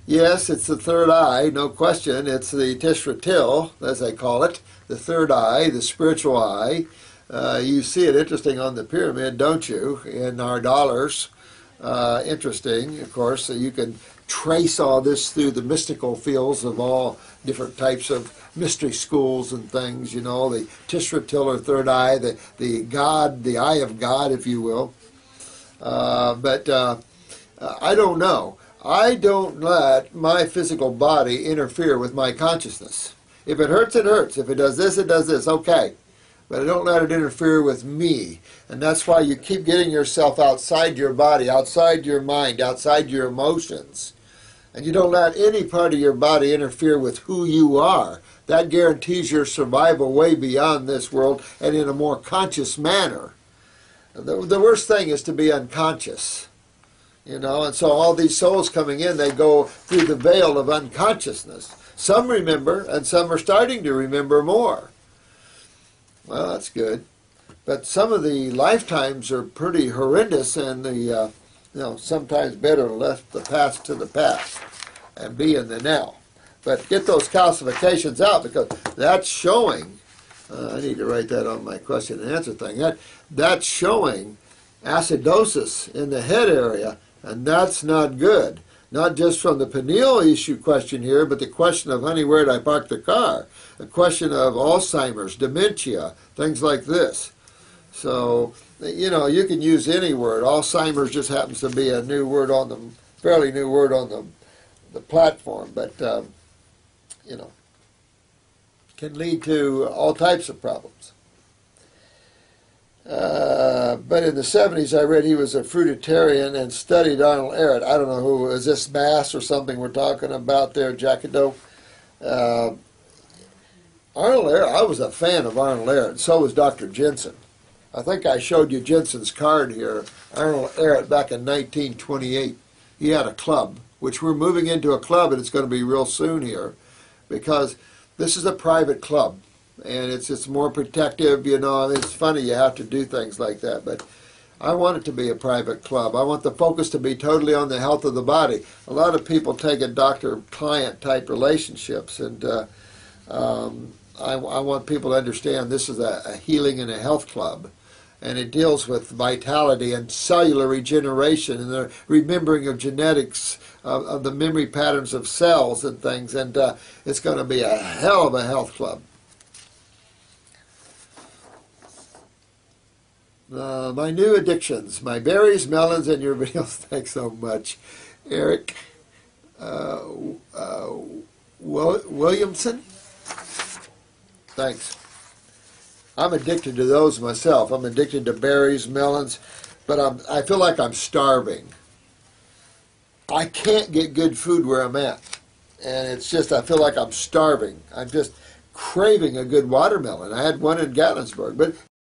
Yes, it's the third eye, no question. It's the Tishra Til, as they call it, the third eye, the spiritual eye. You see it interesting on the pyramid, don't you, in our dollars. Interesting, of course, so you can trace all this through the mystical fields of all different types of mystery schools and things, the Tishra Til, or third eye, the God, the eye of God, if you will. But I don't know. I don't let my physical body interfere with my consciousness. If it hurts, it hurts. If it does this, it does this. Okay. But I don't let it interfere with me. And that's why you keep getting yourself outside your body, outside your mind, outside your emotions. And you don't let any part of your body interfere with who you are. That guarantees your survival way beyond this world and in a more conscious manner. The worst thing is to be unconscious. You know, and so all these souls coming in, they go through the veil of unconsciousness. Some remember, and some are starting to remember more. Well, that's good. But some of the lifetimes are pretty horrendous, and sometimes better to let the past to the past and be in the now. But get those calcifications out, because that's showing, I need to write that on my question and answer thing, that's showing acidosis in the head area. And that's not good. Not just from the pineal issue question here, but the question of, honey, where did I park the car? A question of Alzheimer's, dementia, things like this. So, you know, you can use any word. Alzheimer's just happens to be a new word on the, fairly new word on the platform. But, you know, can lead to all types of problems. But in the 70s, I read he was a fruitarian and studied Arnold Ehret. I don't know who, is this Mass or something we're talking about there, Jackado? Arnold Ehret, I was a fan of Arnold Ehret, and so was Dr. Jensen. I think I showed you Jensen's card here, Arnold Ehret, back in 1928. He had a club, which we're moving into a club, and it's going to be real soon here, because this is a private club. And it's more protective, you know. It's funny you have to do things like that, but I want it to be a private club. I want the focus to be totally on the health of the body. A lot of people take a doctor-client type relationships, and I want people to understand this is a healing and a health club, and it deals with vitality and cellular regeneration and the remembering of genetics, of the memory patterns of cells and things, and it's going to be a hell of a health club. My new addictions, my berries, melons, and your videos. Thanks so much, Eric Williamson. Thanks. I'm addicted to those myself. I'm addicted to berries, melons, but I feel like I'm starving. I can't get good food where I'm at, and it's just I feel like I'm starving. I'm just craving a good watermelon. I had one in Gatlinburg, but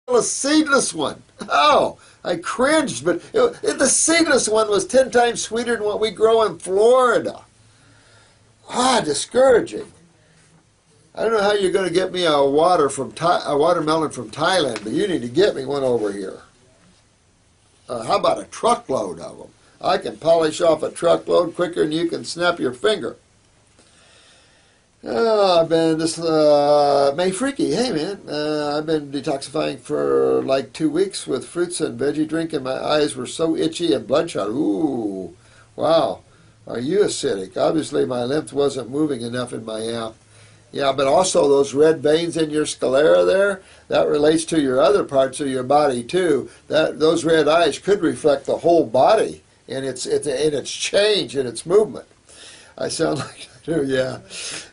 a seedless one. Oh, I cringed, but the seedless one was 10 times sweeter than what we grow in Florida. Discouraging. I don't know how you're going to get me a watermelon from Thailand, but you need to get me one over here. How about a truckload of them? I can polish off a truckload quicker than you can snap your finger. I've been May Freaky. Hey man, I've been detoxifying for like 2 weeks with fruits and veggie drink, and my eyes were so itchy and bloodshot. Ooh, wow. Are you acidic? Obviously my lymph wasn't moving enough in my yeah, but also those red veins in your sclera there, that relates to your other parts of your body too. Those red eyes could reflect the whole body in its change and its movement. I sound like yeah,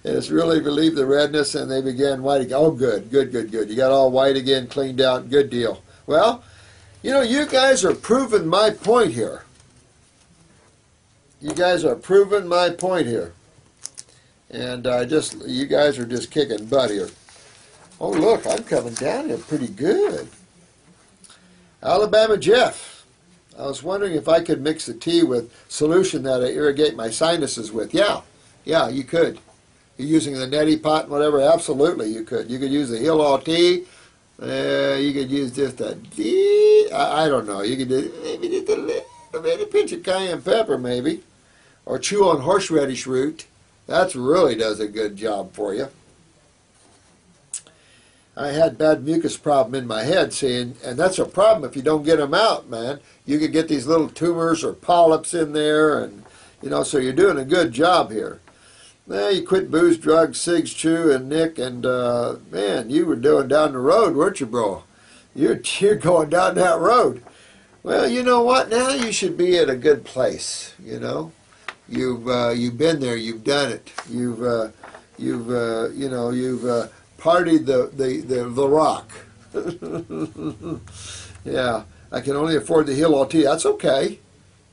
and it's really relieved the redness, and they began white again. Oh, good. You got all white again, cleaned out. Good deal. Well, you know, you guys are proving my point here. You guys are proving my point here. And you guys are just kicking butt here. Oh, look, I'm coming down here pretty good. Alabama Jeff. I was wondering if I could mix the tea with solution that I irrigate my sinuses with. Yeah, you could. You're using the neti pot and whatever, absolutely you could. You could use the Hillall tea. You could use just a tea. I don't know. You could do maybe just a little pinch of cayenne pepper maybe. Or chew on horseradish root. That really does a good job for you. I had bad mucus problem in my head, see, and that's a problem if you don't get them out, man. You could get these little tumors or polyps in there, and you know, so you're doing a good job here. Well, you quit booze, drugs, cigs, chew, and Nick, and man, you were doing down the road, weren't you, bro? You're going down that road. Well, you know what? Now you should be at a good place, you know. You've been there. You've done it. You've partied the rock. Yeah, I can only afford the Heal All tea. That's okay.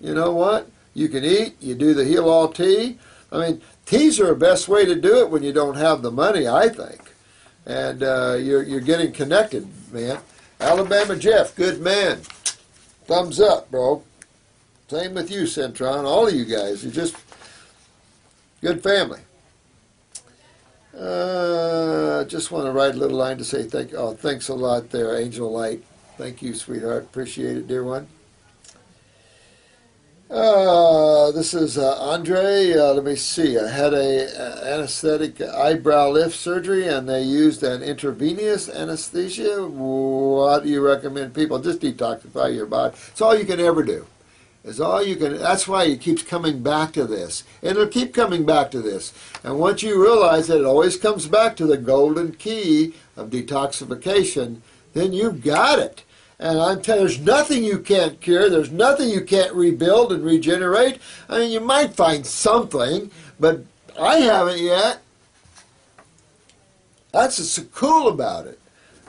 You know what? You can eat. You do the Heal All tea. I mean, teas are the best way to do it when you don't have the money, I think. And you're getting connected, man. Alabama Jeff, good man. Thumbs up, bro. Same with you, Centron. All of you guys. You're just good family. Just want to write a little line to say thanks a lot there, Angel Light. Thank you, sweetheart. Appreciate it, dear one. This is Andre. Let me see. I had a anesthetic eyebrow lift surgery, and they used an intravenous anesthesia. What do you recommend people? Just detoxify your body. It's all you can ever do. It's all you can. That's why it keeps coming back to this, and it'll keep coming back to this. And once you realize that it always comes back to the golden key of detoxification, then you've got it. And I'm telling you, there's nothing you can't cure. There's nothing you can't rebuild and regenerate. I mean, you might find something, but I haven't yet. That's what's so cool about it.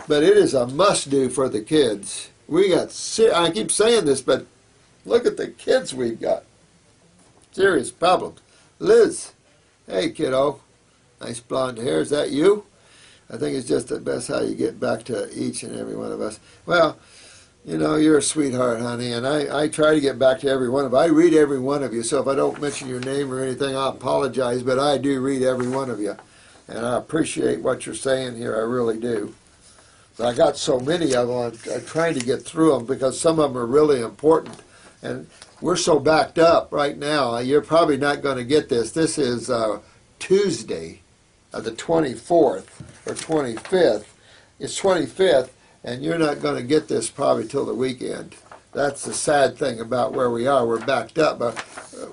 But it is a must-do for the kids. We got, I keep saying this, but look at the kids we've got. Serious problems. Liz, hey, kiddo. Nice blonde hair. Is that you? I think it's just the best how you get back to each and every one of us. Well, you know, you're a sweetheart, honey, and I try to get back to every one of you. I read every one of you, so if I don't mention your name or anything, I apologize, but I do read every one of you. And I appreciate what you're saying here. I really do. But I got so many of them, I'm trying to get through them because some of them are really important. And we're so backed up right now, you're probably not going to get this. This is Tuesday, the 24th or 25th. It's 25th, and you're not going to get this probably till the weekend. That's the sad thing about where we are. We're backed up. But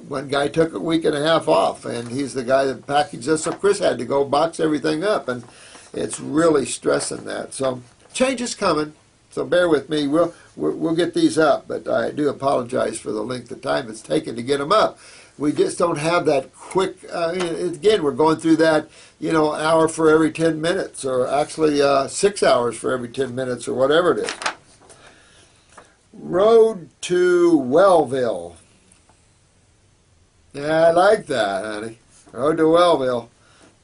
one guy took a week and a half off, and he's the guy that packaged us, so Chris had to go box everything up, and it's really stressing that. So change is coming, so bear with me. We'll get these up, but I do apologize for the length of time it's taken to get them up. We just don't have that quick, again, we're going through that, hour for every 10 minutes, or actually 6 hours for every 10 minutes, or whatever it is. Road to Wellville. Yeah, I like that, honey. Road to Wellville.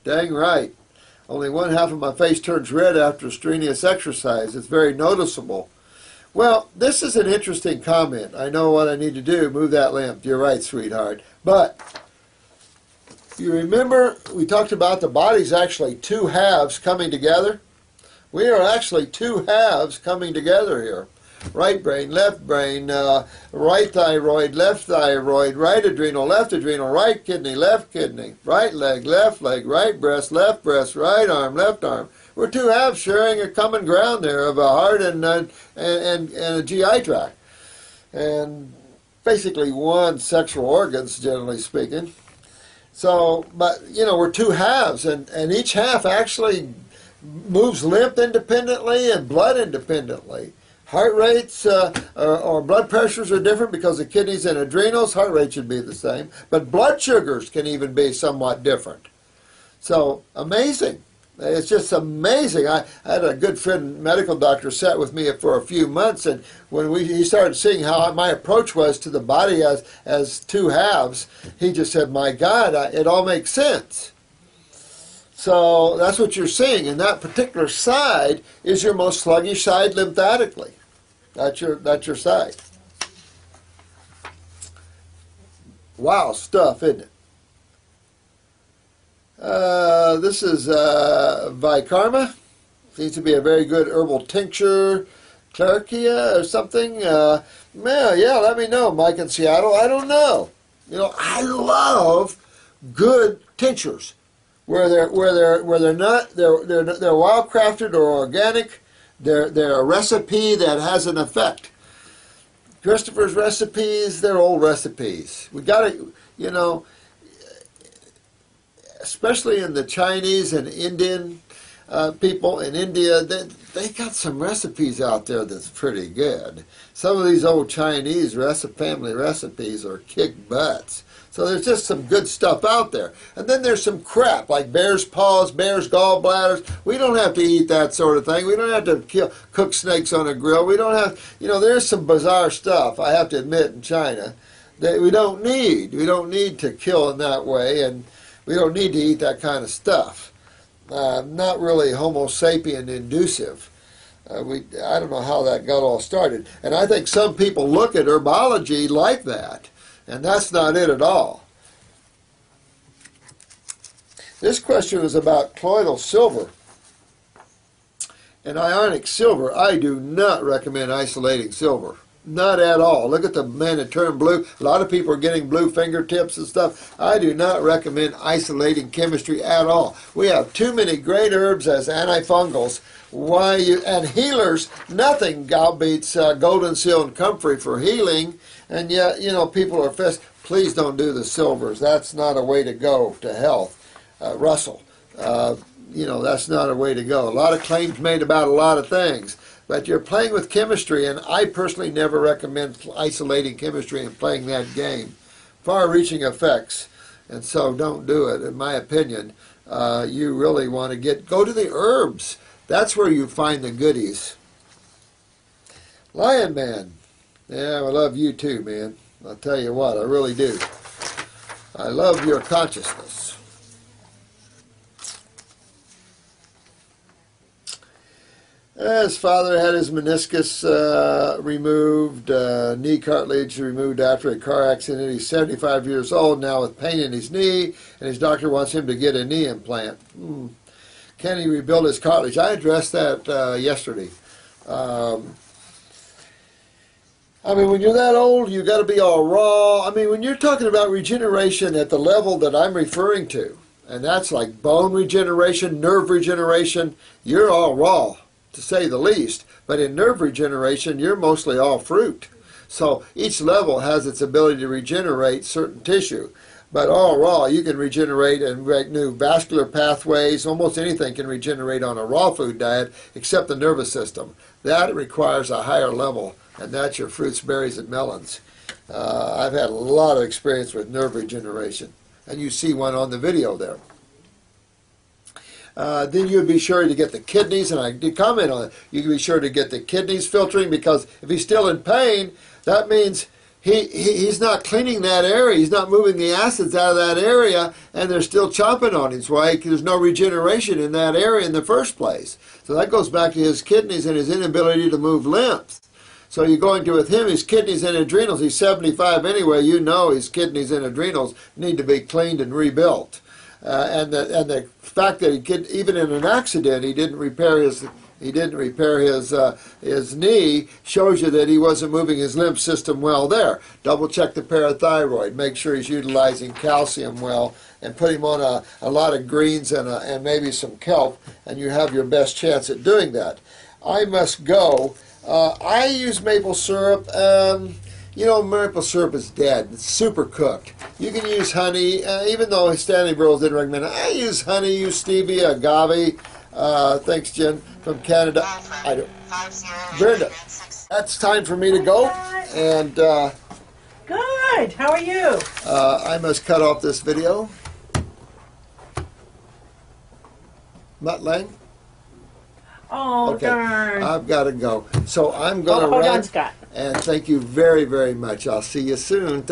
Dang right. Only one half of my face turns red after strenuous exercise. It's very noticeable. Well, this is an interesting comment. I know what I need to do. Move that lamp. You're right, sweetheart. But you remember we talked about the body's actually two halves coming together? We are actually two halves coming together here. Right brain, right thyroid, right adrenal, right kidney, right leg, right breast, right arm, left arm. We're two halves sharing a common ground there of a heart and a GI tract. And basically one sexual organs, generally speaking. So, but, we're two halves, and each half actually moves lymph independently and blood independently. Heart rates or blood pressures are different because the kidneys and adrenals, heart rate should be the same. But blood sugars can even be somewhat different. So, amazing. It's just amazing. I had a good friend, medical doctor, sat with me for a few months, and when he started seeing how my approach was to the body as two halves, he just said, my God, it all makes sense. So that's what you're seeing, and that particular side is your most sluggish side lymphatically. That's your side. Wow stuff, isn't it? This is Vikarma. Seems to be a very good herbal tincture. Claricia or something. Yeah, let me know, Mike in Seattle. I don't know. I love good tinctures where they're wild crafted or organic. They're a recipe that has an effect. Christopher's recipes, they're old recipes. We got to, especially in the Chinese and Indian, people in India, they got some recipes out there that's pretty good. Some of these old Chinese family recipes are kick butts. So there's just some good stuff out there. And then there's some crap like bear's paws, bear's gallbladders. We don't have to eat that sort of thing. We don't have to cook snakes on a grill. We don't have, there's some bizarre stuff, I have to admit, in China that we don't need. We don't need to kill in that way, and we don't need to eat that kind of stuff. Not really Homo sapien inducive. I don't know how that got all started. And I think some people look at herbology like that. And that's not it at all. This question was about colloidal silver. And ionic silver, I do not recommend isolating silver. Not at all. Look at the men that turn blue. A lot of people are getting blue fingertips and stuff. I do not recommend isolating chemistry at all. We have too many great herbs as antifungals. And healers, nothing beats golden seal and comfrey for healing. And yet, people are please don't do the silvers. That's not a way to go to health. Russell, that's not a way to go. A lot of claims made about a lot of things. But you're playing with chemistry, and I personally never recommend isolating chemistry and playing that game. Far-reaching effects, and so don't do it, in my opinion. You really want to go to the herbs. That's where you find the goodies. Lion Man. Yeah, I love you too, man. I'll tell you what, I really do. I love your consciousness. His father had his meniscus removed, knee cartilage removed after a car accident. He's 75 years old now with pain in his knee, and his doctor wants him to get a knee implant. Can he rebuild his cartilage? I addressed that yesterday. When you're that old, you got to be all raw. When you're talking about regeneration at the level that I'm referring to, and that's like bone regeneration, nerve regeneration, you're all raw, to say the least. But in nerve regeneration, you're mostly all fruit. So each level has its ability to regenerate certain tissue. But all raw, you can regenerate and create new vascular pathways. Almost anything can regenerate on a raw food diet, except the nervous system. That requires a higher level, and that's your fruits, berries, and melons. I've had a lot of experience with nerve regeneration, and you see one on the video there. Then you'd be sure to get the kidneys, and I did comment on it. You can be sure to get the kidneys filtering, because if he's still in pain, that means he's not cleaning that area. He's not moving the acids out of that area, and they're still chomping on him. So there's no regeneration in that area in the first place. So that goes back to his kidneys and his inability to move lymph. So you're going to, with him, his kidneys and adrenals. He's 75 anyway. His kidneys and adrenals need to be cleaned and rebuilt. And the fact that even in an accident he didn't repair his knee shows you that he wasn't moving his lymph system well there. Double check the parathyroid. Make sure he's utilizing calcium well, and put him on a lot of greens and maybe some kelp, and you have your best chance at doing that. I must go. I use maple syrup. Maple syrup is dead. It's super cooked. You can use honey, even though Stanley Burroughs didn't recommend it. I use honey, use stevia, agave. Thanks, Jen, from Canada. Brenda, that's time for me to go. And good. How are you? I must cut off this video. Mutt Lang? Oh, okay. darn. I've got to go. So I'm going to hold on, Scott. And thank you very, very much. I'll see you soon.